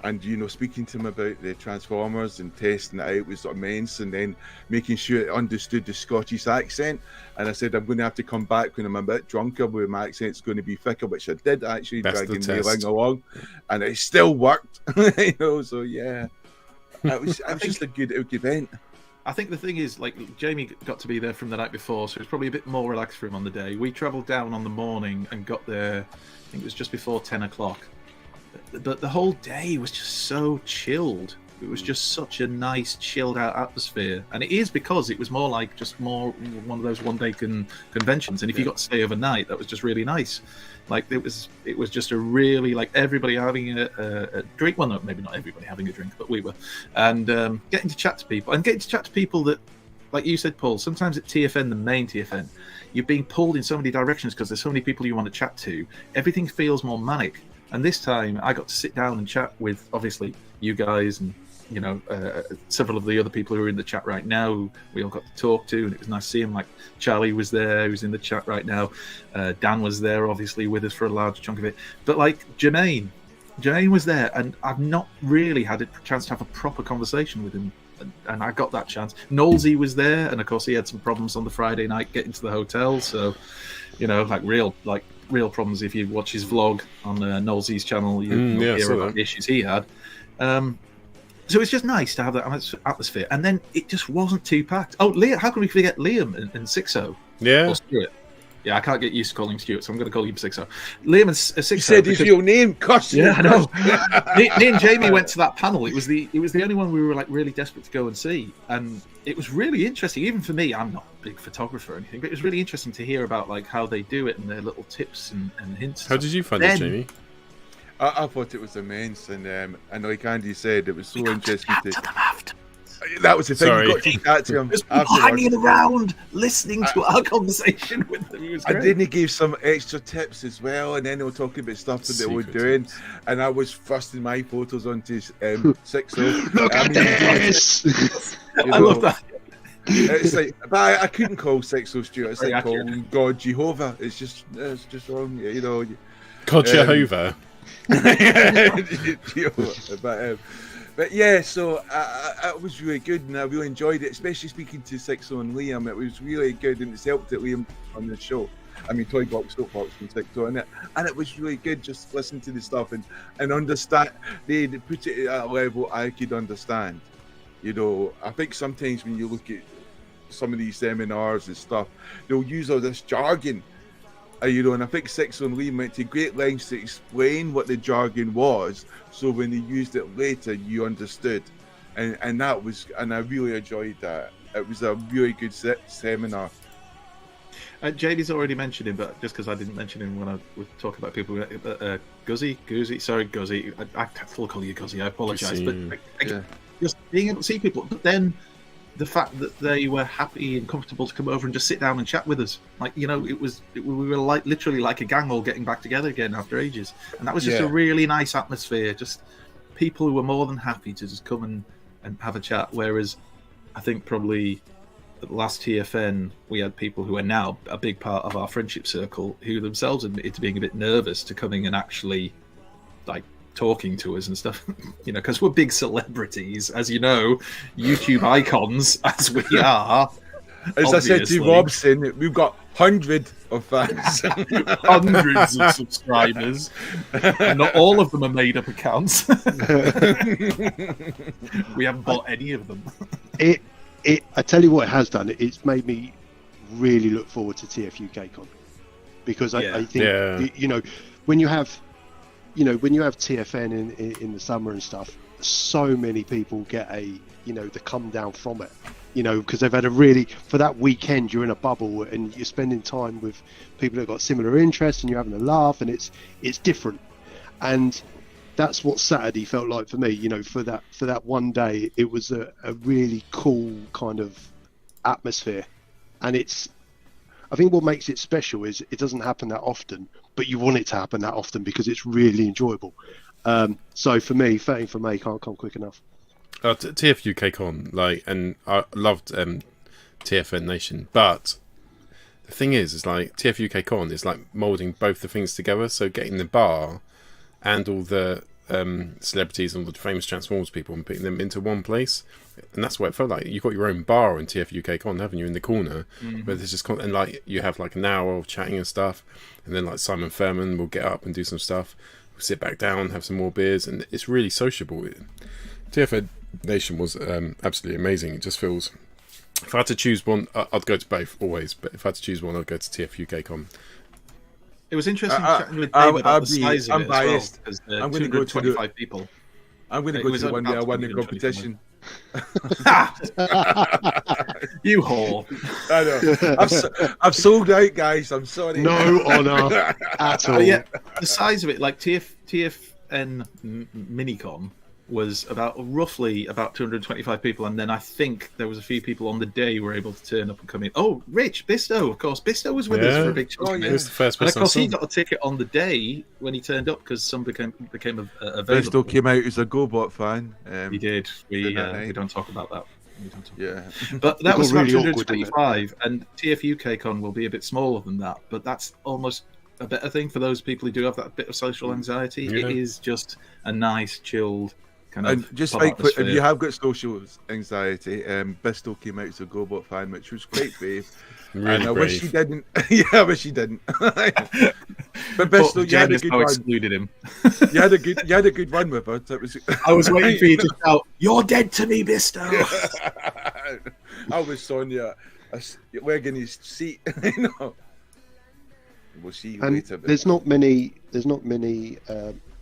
and you know, speaking to him about the Transformers and testing it out was immense, and then making sure it understood the Scottish accent. And I said, I'm going to have to come back when I'm a bit drunker where my accent's going to be thicker, which I did actually, dragging Neil along, and it still worked. You know, so yeah, it was just a good event. I think the thing is, like, Jamie got to be there from the night before, so it was probably a bit more relaxed for him on the day. We travelled down on the morning and got there, I think it was just before 10 o'clock. But the whole day was just so chilled. It was just such a nice, chilled out atmosphere. And it is because it was more like just more one of those one-day conventions. And if you got to stay overnight, that was just really nice. Like, it was just a really, like, everybody having a drink. Well, no, maybe not everybody having a drink, but we were. And getting to chat to people. And getting to chat to people that, like you said, Paul, sometimes at TFN, the main TFN, you're being pulled in so many directions because there's so many people you want to chat to. Everything feels more manic. And this time, I got to sit down and chat with, obviously, you guys and, you know, several of the other people who are in the chat right now, who we all got to talk to, and it was nice to see them. Like, Charlie was there, who's in the chat right now. Dan was there, obviously, with us for a large chunk of it. But, like, Jermaine was there, and I've not really had a chance to have a proper conversation with him, and I got that chance. Knowlesy was there, and, of course, he had some problems on the Friday night getting to the hotel, so, you know, real problems. If you watch his vlog on Knowlesy's channel, you'll hear about the issues he had. So it's just nice to have that atmosphere, and then it just wasn't too packed. Oh, Liam, how can we forget Liam and Sixo? Yeah. Or Stuart? Yeah, I can't get used to calling Stuart, so I'm going to call you Sixo. Liam and Sixo. You said his real name, cuss. Yeah, I know. me and Jamie went to that panel. It was the only one we were like really desperate to go and see, and it was really interesting. Even for me, I'm not a big photographer or anything, but it was really interesting to hear about like how they do it and their little tips and hints. How did you find it, Jamie? I thought it was immense, and like Andy said, it was so interesting to them after. That was the thing. Sorry. You got to chat to him. Just hanging around, listening to our conversation with them. It was great. And then he gave some extra tips as well, and then they were talking about stuff that they were doing. Tips. And I was thrusting my photos onto Sixo. Look at this! I love that. It's like, but I couldn't call Sixo Stuart. It's like calling God Jehovah. It's just wrong, you know. God Jehovah. But yeah, so it was really good, and I really enjoyed it, especially speaking to Sixo and Liam. It was really good, and it's helped that Liam on the show. I mean, Toy Box, Soapbox, and Sixo in it, and it was really good just listening to the stuff and understand. They put it at a level I could understand. You know, I think sometimes when you look at some of these seminars and stuff, they'll use all this jargon. You know, and I think Sixo and Liam went to great lengths to explain what the jargon was, so when they used it later, you understood, and that was, and I really enjoyed that. It was a really good seminar. JD's already mentioned him, but just because I didn't mention him when I was talking about people, Guzzy, sorry, Guzzy, I still call you Guzzy. I apologise, but just being able to see people, but then the fact that they were happy and comfortable to come over and just sit down and chat with us, like, you know, we were like literally like a gang all getting back together again after ages, and that was just a really nice atmosphere. Just people who were more than happy to just come and have a chat. Whereas I think probably at the last TFN we had people who are now a big part of our friendship circle who themselves admitted to being a bit nervous to coming and actually like talking to us and stuff, you know, because we're big celebrities, as you know, YouTube icons as we are. As obviously. I said to Robson, we've got hundreds of fans, hundreds of subscribers, and not all of them are made up accounts. We haven't bought any of them. I tell you what it has done. It's made me really look forward to TFUKcon, because I think you know, when you have TFN in the summer and stuff, so many people get the come down from it, you know, because they've had for that weekend you're in a bubble and you're spending time with people that got similar interests and you're having a laugh, and it's different. And that's what Saturday felt like for me, you know, for that one day. It was a really cool kind of atmosphere, and I think what makes it special is it doesn't happen that often, but you want it to happen that often because it's really enjoyable. So for me, 13th of May can't come quick enough. TFUKcon, and I loved TFN Nation, but the thing is like TFUKcon is like moulding both the things together. So getting the bar and all the celebrities and all the famous Transformers people and putting them into one place, and that's what it felt like. You've got your own bar in TFUKcon, haven't you, in the corner, where there's just and like you have like an hour of chatting and stuff, and then like Simon Furman will get up and do some stuff, we'll sit back down, have some more beers, and it's really sociable. TFN Nation was absolutely amazing. It just feels, if I had to choose one, I'd go to both always, but if I had to choose one, I'd go to TFUKcon. It was interesting chatting with Dave about the size of it biased. As well, I'm going to go to 25 people. I'm going to go to the one where I won the competition. You whole. I know. I've sold out, guys. I'm sorry. No honour at all. Yeah, the size of it, like TFNMinicon was roughly about 225 people, and then I think there was a few people on the day who were able to turn up and come in. Oh, Rich Bisto, of course. Bisto was with us for a big chunk of it. He was the first person. And of course, he got a ticket on the day when he turned up because some became available. Bisto came out as a GoBot fan. He did. We don't talk about that. But that was about 225, and TFUKcon will be a bit smaller than that, but that's almost a better thing for those people who do have that bit of social anxiety. It is just a nice, chilled kind of. And just like if you have got social anxiety, Bisto came out as a GoBot fan, which was quite brave. Really and I brave. wish he didn't. Yeah, I wish he didn't. But Bisto, you had a good one. Excluded him. You had a good one with us. It was. I was waiting for you to shout, "You're dead to me, Bisto." I was Sonia, leg in his seat. You know. We'll see you And later. there's not many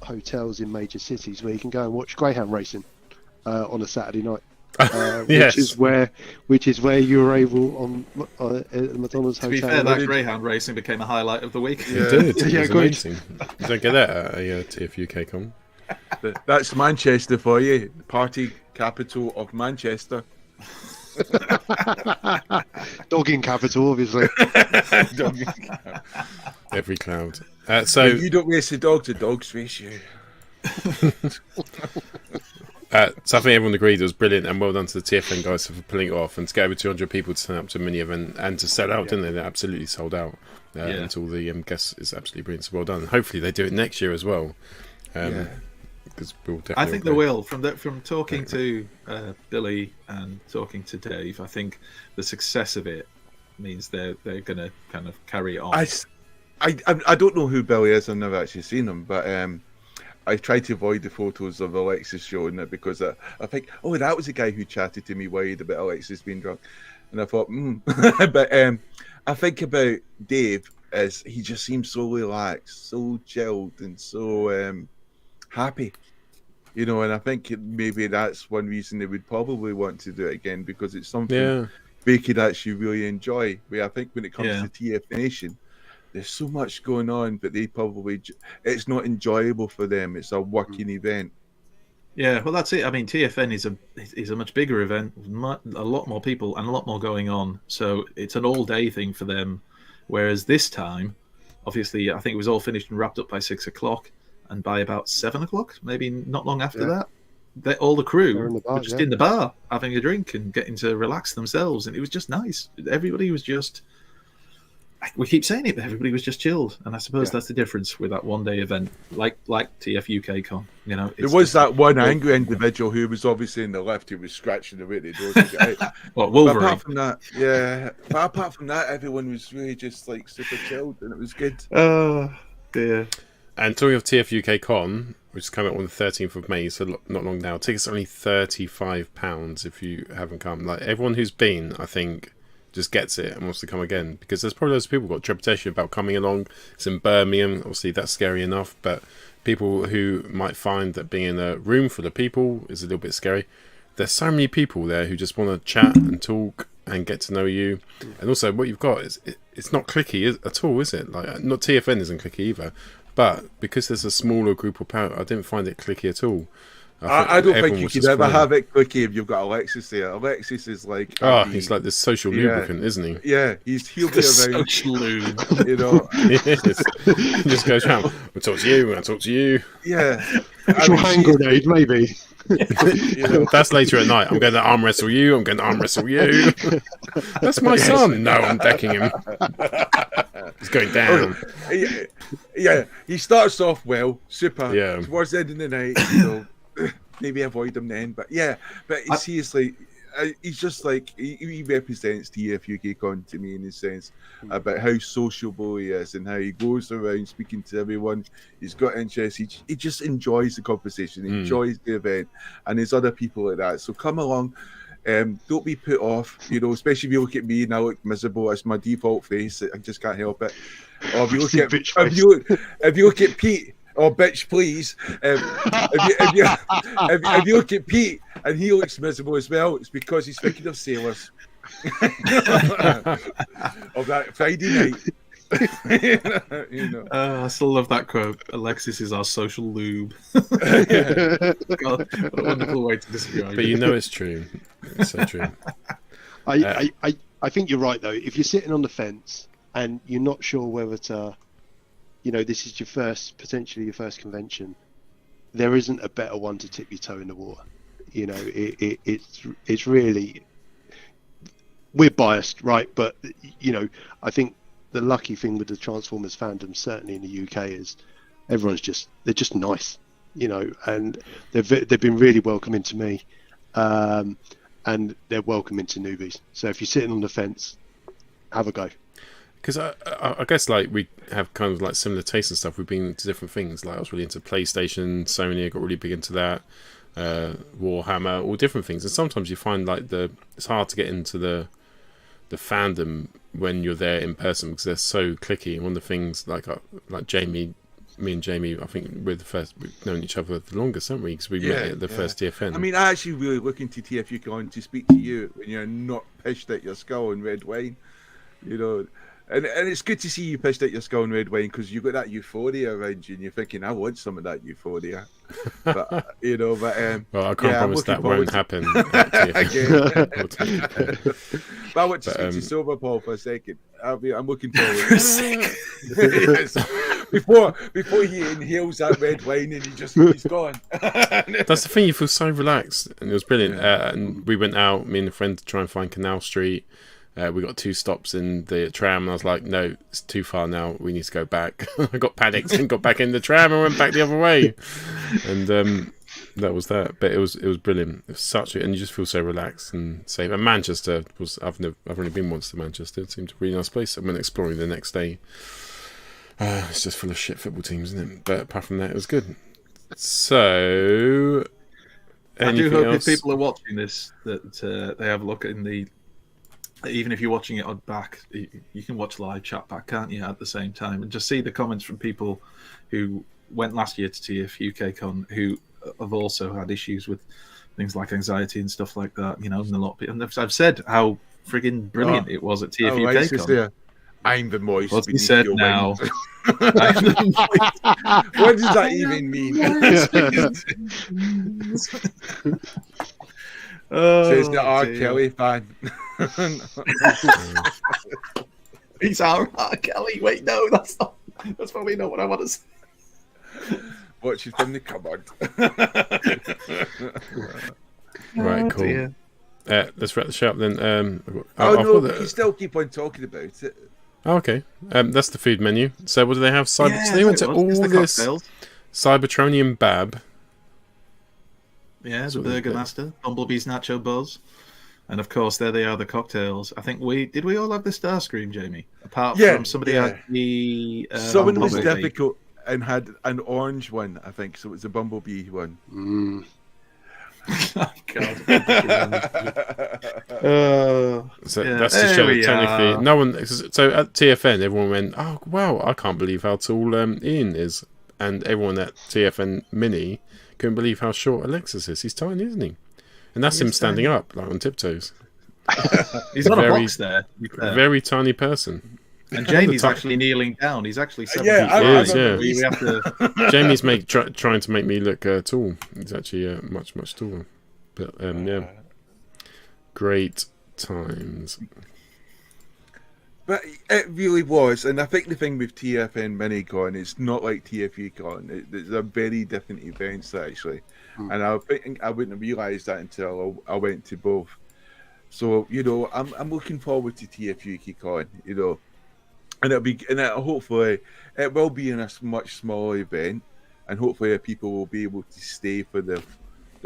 hotels in major cities where you can go and watch greyhound racing on a Saturday night. Yes. which is where you were able on at the Madonna's To hotel. be fair, that greyhound racing became a highlight of the week. It did. It Yeah, was good. amazing. You don't get that at a TFUKcon. That's Manchester for you, party capital of Manchester. Dogging capital, obviously. Every cloud. So If you don't race the dogs race you. So I think everyone agreed it was brilliant, and well done to the TFN guys for pulling it off and to get over 200 people to turn up to a mini event and to sell out, didn't they? They absolutely sold out. And all the guests is absolutely brilliant. So well done. Hopefully they do it next year as well. Because we'll definitely. I think they will. From talking to Billy and talking to Dave, I think the success of it means they're going to kind of carry it on. I don't know who Billy is. I've never actually seen him, but I try to avoid the photos of Alexis showing it because I think, oh, that was the guy who chatted to me worried about Alexis being drunk, and I thought, but I think about Dave as he just seems so relaxed, so chilled, and so happy, you know. And I think maybe that's one reason they would probably want to do it again, because it's something they could actually really enjoy. Where I think when it comes to TF Nation, there's so much going on, but they probably it's not enjoyable for them. It's a working event. Yeah, well, that's it. I mean, TFN is a much bigger event, a lot more people and a lot more going on. So it's an all-day thing for them. Whereas this time, obviously, I think it was all finished and wrapped up by 6 o'clock, and by about 7 o'clock, maybe not long after that, all the crew were just in the bar having a drink and getting to relax themselves, and it was just nice. Everybody was just. We keep saying it, but everybody was just chilled, and I suppose that's the difference with that one-day event, like TFUKcon. You know, there was that one angry individual who was obviously in the lift who was scratching away at the door. What, Wolverine? But apart from that, everyone was really just like super chilled, and it was good. Oh dear. And talking of TFUKcon, which is coming up on the 13th of May, so not long now. Tickets are only £35 if you haven't come. Like everyone who's been, I think, just gets it and wants to come again, because there's probably loads of people who got trepidation about coming along. It's in Birmingham, obviously that's scary enough, but people who might find that being in a room full of people is a little bit scary. There's so many people there who just want to chat and talk and get to know you, and also what you've got is it's not clicky at all, is it? Like, not TFN isn't clicky either, but because there's a smaller group of power, I didn't find it clicky at all. I don't think you could ever have it clicky if you've got Alexis there. Alexis is like... he's like this social lubricant, isn't he? Yeah, he'll be around. Social lube. You know? He just goes around, I'll talk to you, I'll talk to you. Yeah. Actual hand grenade, maybe. You know? That's later at night. I'm going to arm wrestle you, I'm going to arm wrestle you. That's my son. No, I'm decking him. He's going down. Yeah, he starts off well, super. Yeah. Towards the end of the night, you know, maybe avoid him then. But seriously, he's just like he represents TFUKcon to me in the sense about how sociable he is and how he goes around speaking to everyone. He's got interest. He just enjoys the conversation, enjoys the event, and there's other people like that. So come along. Don't be put off, you know, especially if you look at me and I look miserable. It's my default face. I just can't help it. Or if you look at if you look at Pete, oh bitch, please. If you look at Pete and he looks miserable as well, it's because he's thinking of sailors. Of that Friday night. You know. I still love that quote. Alexis is our social lube. God, what a wonderful way to describe it. But you know it's true. It's so true. I think you're right though. If you're sitting on the fence and you're not sure whether to, you know, this is potentially your first convention, there isn't a better one to tip your toe in the water. You know, it's really, we're biased, right? But you know, I think the lucky thing with the Transformers fandom, certainly in the UK, is they're just nice, you know, and they've been really welcoming to me, and they're welcoming to newbies. So if you're sitting on the fence, have a go. Because I guess like we have kind of like similar tastes and stuff. We've been into different things. Like I was really into PlayStation, Sony. I got really big into that. Warhammer, all different things. And sometimes you find like it's hard to get into the fandom when you're there in person because they're so clicky. And one of the things, like Jamie, me and Jamie, I think we've known each other the longest, haven't we? Because we met at the first TFN. I mean, I actually really looking to TFUKcon to speak to you when you're not pissed at your skull in red wine, you know. And it's good to see you pissed at your skull in red wine because you've got that euphoria around you and you're thinking, I want some of that euphoria. But, you know, well, I can't promise that won't happen. But I want to speak to Silver Paul for a second. I'm looking forward before he inhales that red wine and he's gone. That's the thing, you feel so relaxed, and it was brilliant. And we went out, me and a friend, to try and find Canal Street. We got 2 stops in the tram, and I was like, no, it's too far now, we need to go back. I got panicked and got back in the tram and went back the other way. And that was that. But it was brilliant. It was and you just feel so relaxed and safe. And Manchester was, I've only been once to Manchester. It seemed a really nice place. I went exploring the next day. It's just full of shit football teams, isn't it? But apart from that, it was good. So, I do hope else? if people are watching this that they have a look in the. Even if you're watching it on back, you can watch live chat back, can't you, at the same time, and just see the comments from people who went last year to TFUKcon who have also had issues with things like anxiety and stuff like that. You know, and a lot of people, and I've said how friggin' brilliant it was at TFUKcon. I'm the moist. What's he said now? What does that even mean? Says the R. Kelly fan. He's R. Kelly. Wait, no, that's not. That's probably not what I want to say. Watch it from the cupboard. Right, cool. Let's wrap the show up then. You still keep on talking about it. Oh, okay. That's the food menu. So what do they have? So they went to all this Cybertronian Bab. Yeah, the Burger Master, Bumblebee's Nacho Buzz, and of course there they are, the cocktails. I think we all have the Starscream, Jamie. Apart from somebody had the someone was difficult and had an orange one, I think. So it was a Bumblebee one. Oh, God. So that's to show that technically no one. So at TFN, everyone went, "Oh wow, I can't believe how tall Ian is," and everyone at TFN Mini couldn't believe how short Alexis is. He's tiny, isn't he? And that's him standing up, like on tiptoes. He's on a box there. A very tiny person. And Jamie's actually kneeling down. He's actually 7 feet high. We have to... Jamie's trying to make me look tall. He's actually much taller. But yeah, great times. But it really was, and I think the thing with TFNMinicon, it's not like TFUKcon. It's a very different events actually, and I think I wouldn't have realised that until I went to both. So you know, I'm looking forward to TFUKcon. You know, and hopefully it will be in a much smaller event, and hopefully people will be able to stay for the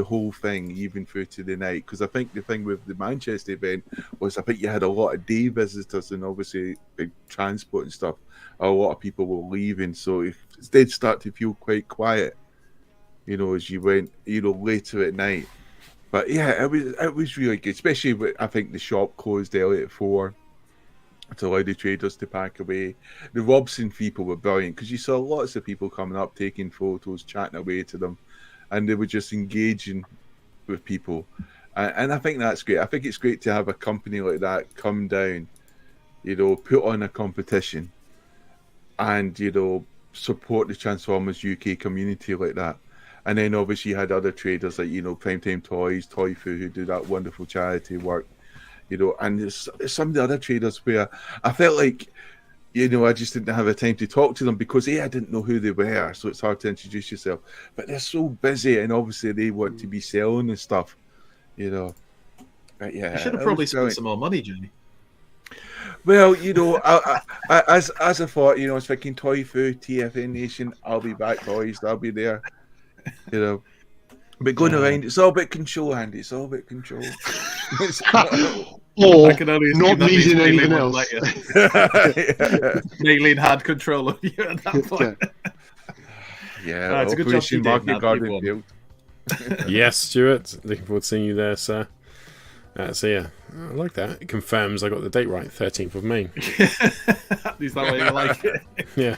whole thing even through to the night, because I think the thing with the Manchester event was I think you had a lot of day visitors and obviously big transport and stuff. A lot of people were leaving, so it did start to feel quite quiet, you know, as you went, you know, later at night. But yeah, it was really good, especially with, I think the shop closed early at 4 to allow the traders to pack away. The Robson people were brilliant because you saw lots of people coming up, taking photos, chatting away to them, and they were just engaging with people. And I think that's great. I think it's great to have a company like that come down, you know, put on a competition and, you know, support the Transformers UK community like that. And then obviously you had other traders like, you know, Primetime Toys, tothe, who do that wonderful charity work, you know, and there's some of the other traders where I felt like, you know, I just didn't have the time to talk to them because I didn't know who they were, so it's hard to introduce yourself. But they're so busy, and obviously they want to be selling and stuff, you know. But yeah, you should have probably spent some more money, Jamie. Well, you know, I as I thought, you know, I was thinking tothe, TFN Nation, I'll be back, boys, I'll be there, you know. But going around, it's all about control, Andy. It's all about control. Or not needing anything else. Maylene had control of you at that point. Yeah, it's a good job you did. Yes, Stuart. Looking forward to seeing you there, sir. So yeah, I like that. It confirms I got the date right, 13th of May. Is that way you like it? Yeah.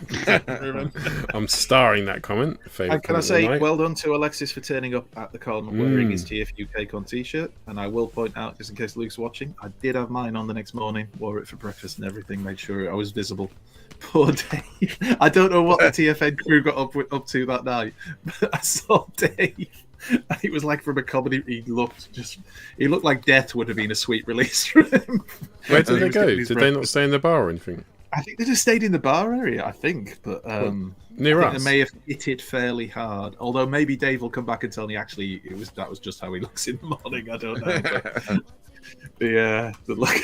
I'm starring that comment. And can I say well done to Alexis for turning up at the con wearing his TFUKcon t-shirt. And I will point out, just in case Luke's watching, I did have mine on the next morning, wore it for breakfast and everything, made sure I was visible. Poor Dave. I don't know what the TFN crew got up to that night, but I saw Dave. It was like from a comedy. He looked like death would have been a sweet release for him. Where did they go? Did they not stay in the bar or anything? I think they just stayed in the bar area. I think, but near us. They may have hit it fairly hard. Although maybe Dave will come back and tell me actually that was just how he looks in the morning. I don't know. But the look.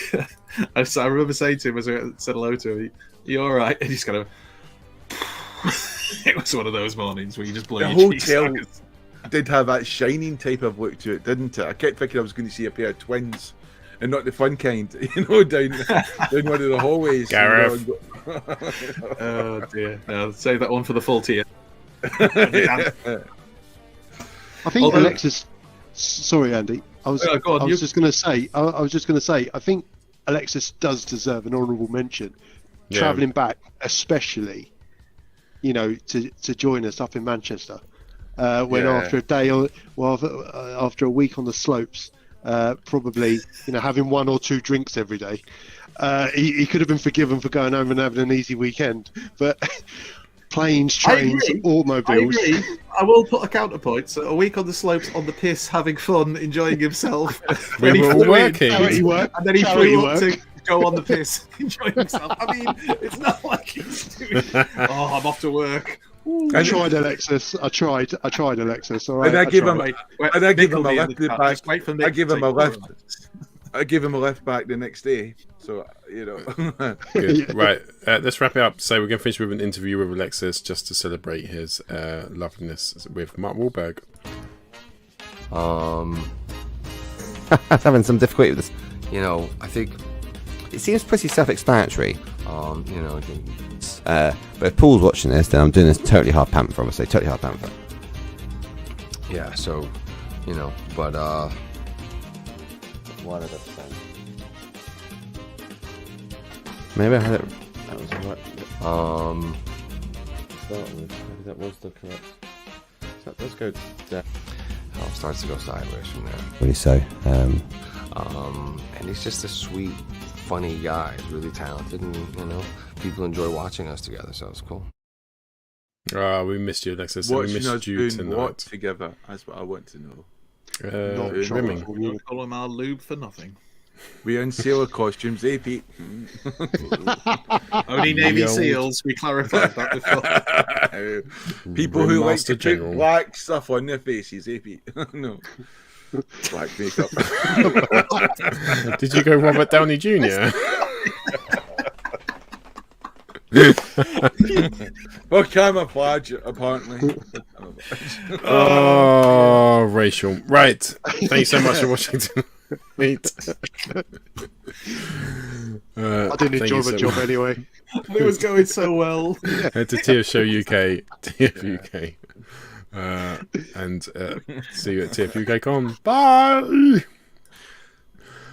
I remember saying to him as I said hello to him, "You all right?" And he's kind of. It was one of those mornings where you just blow the your cheeks hotel out. did have that shining type of look to it, didn't it? I kept thinking I was going to see a pair of twins, and not the fun kind, down one of the hallways. Gareth. Oh dear! Save that one for the full tier. I think Alexis. Sorry, Andy. I was just going to say. I was just going to say. I think Alexis does deserve an honourable mention. Yeah. Travelling back, especially, to join us up in Manchester. When after a day, after a week on the slopes, probably having one or two drinks every day, he could have been forgiven for going home and having an easy weekend. But planes, trains, automobiles. I agree. I will put a counterpoint. So a week on the slopes, on the piss, having fun, enjoying himself. We were all working. And then he flew up to go on the piss, enjoying himself. I mean, it's not like he's doing. Oh, I'm off to work. I tried, Alexis. I tried, Alexis. All right. And I give him a lift back. I give him a lift. I give him a lift back the next day. So Good. Right. Let's wrap it up. So we're going to finish with an interview with Alexis just to celebrate his loveliness with Mark Wahlberg. I was having some difficulty with this. I think it seems pretty self-explanatory. But if Paul's watching this, then I'm doing this totally hard pamper, obviously. Totally hard pamper. Yeah, so, but, what did I say? Maybe I had it, that was right. That was the correct, so let's go there. Oh, it starts to go sideways from there. Really so. And he's just a sweet, funny guy. He's really talented, and people enjoy watching us together, so it's cool. We missed you, Alexis. Watching we missed us you doing tonight. what together? That's what I want to know. Rimming. We don't call him our lube for nothing. We in sailor costumes, Pete? Only Navy SEALs. We clarified that before. People who like to put black stuff on their faces, Pete? No. Black makeup. Did you go Robert Downey Jr.? Well, camouflage, apparently. Oh, racial. Right. Thanks so much for watching tonight. I didn't enjoy my job anyway. It was going so well. Head to TFUK, and see you at TFUKcon. Bye!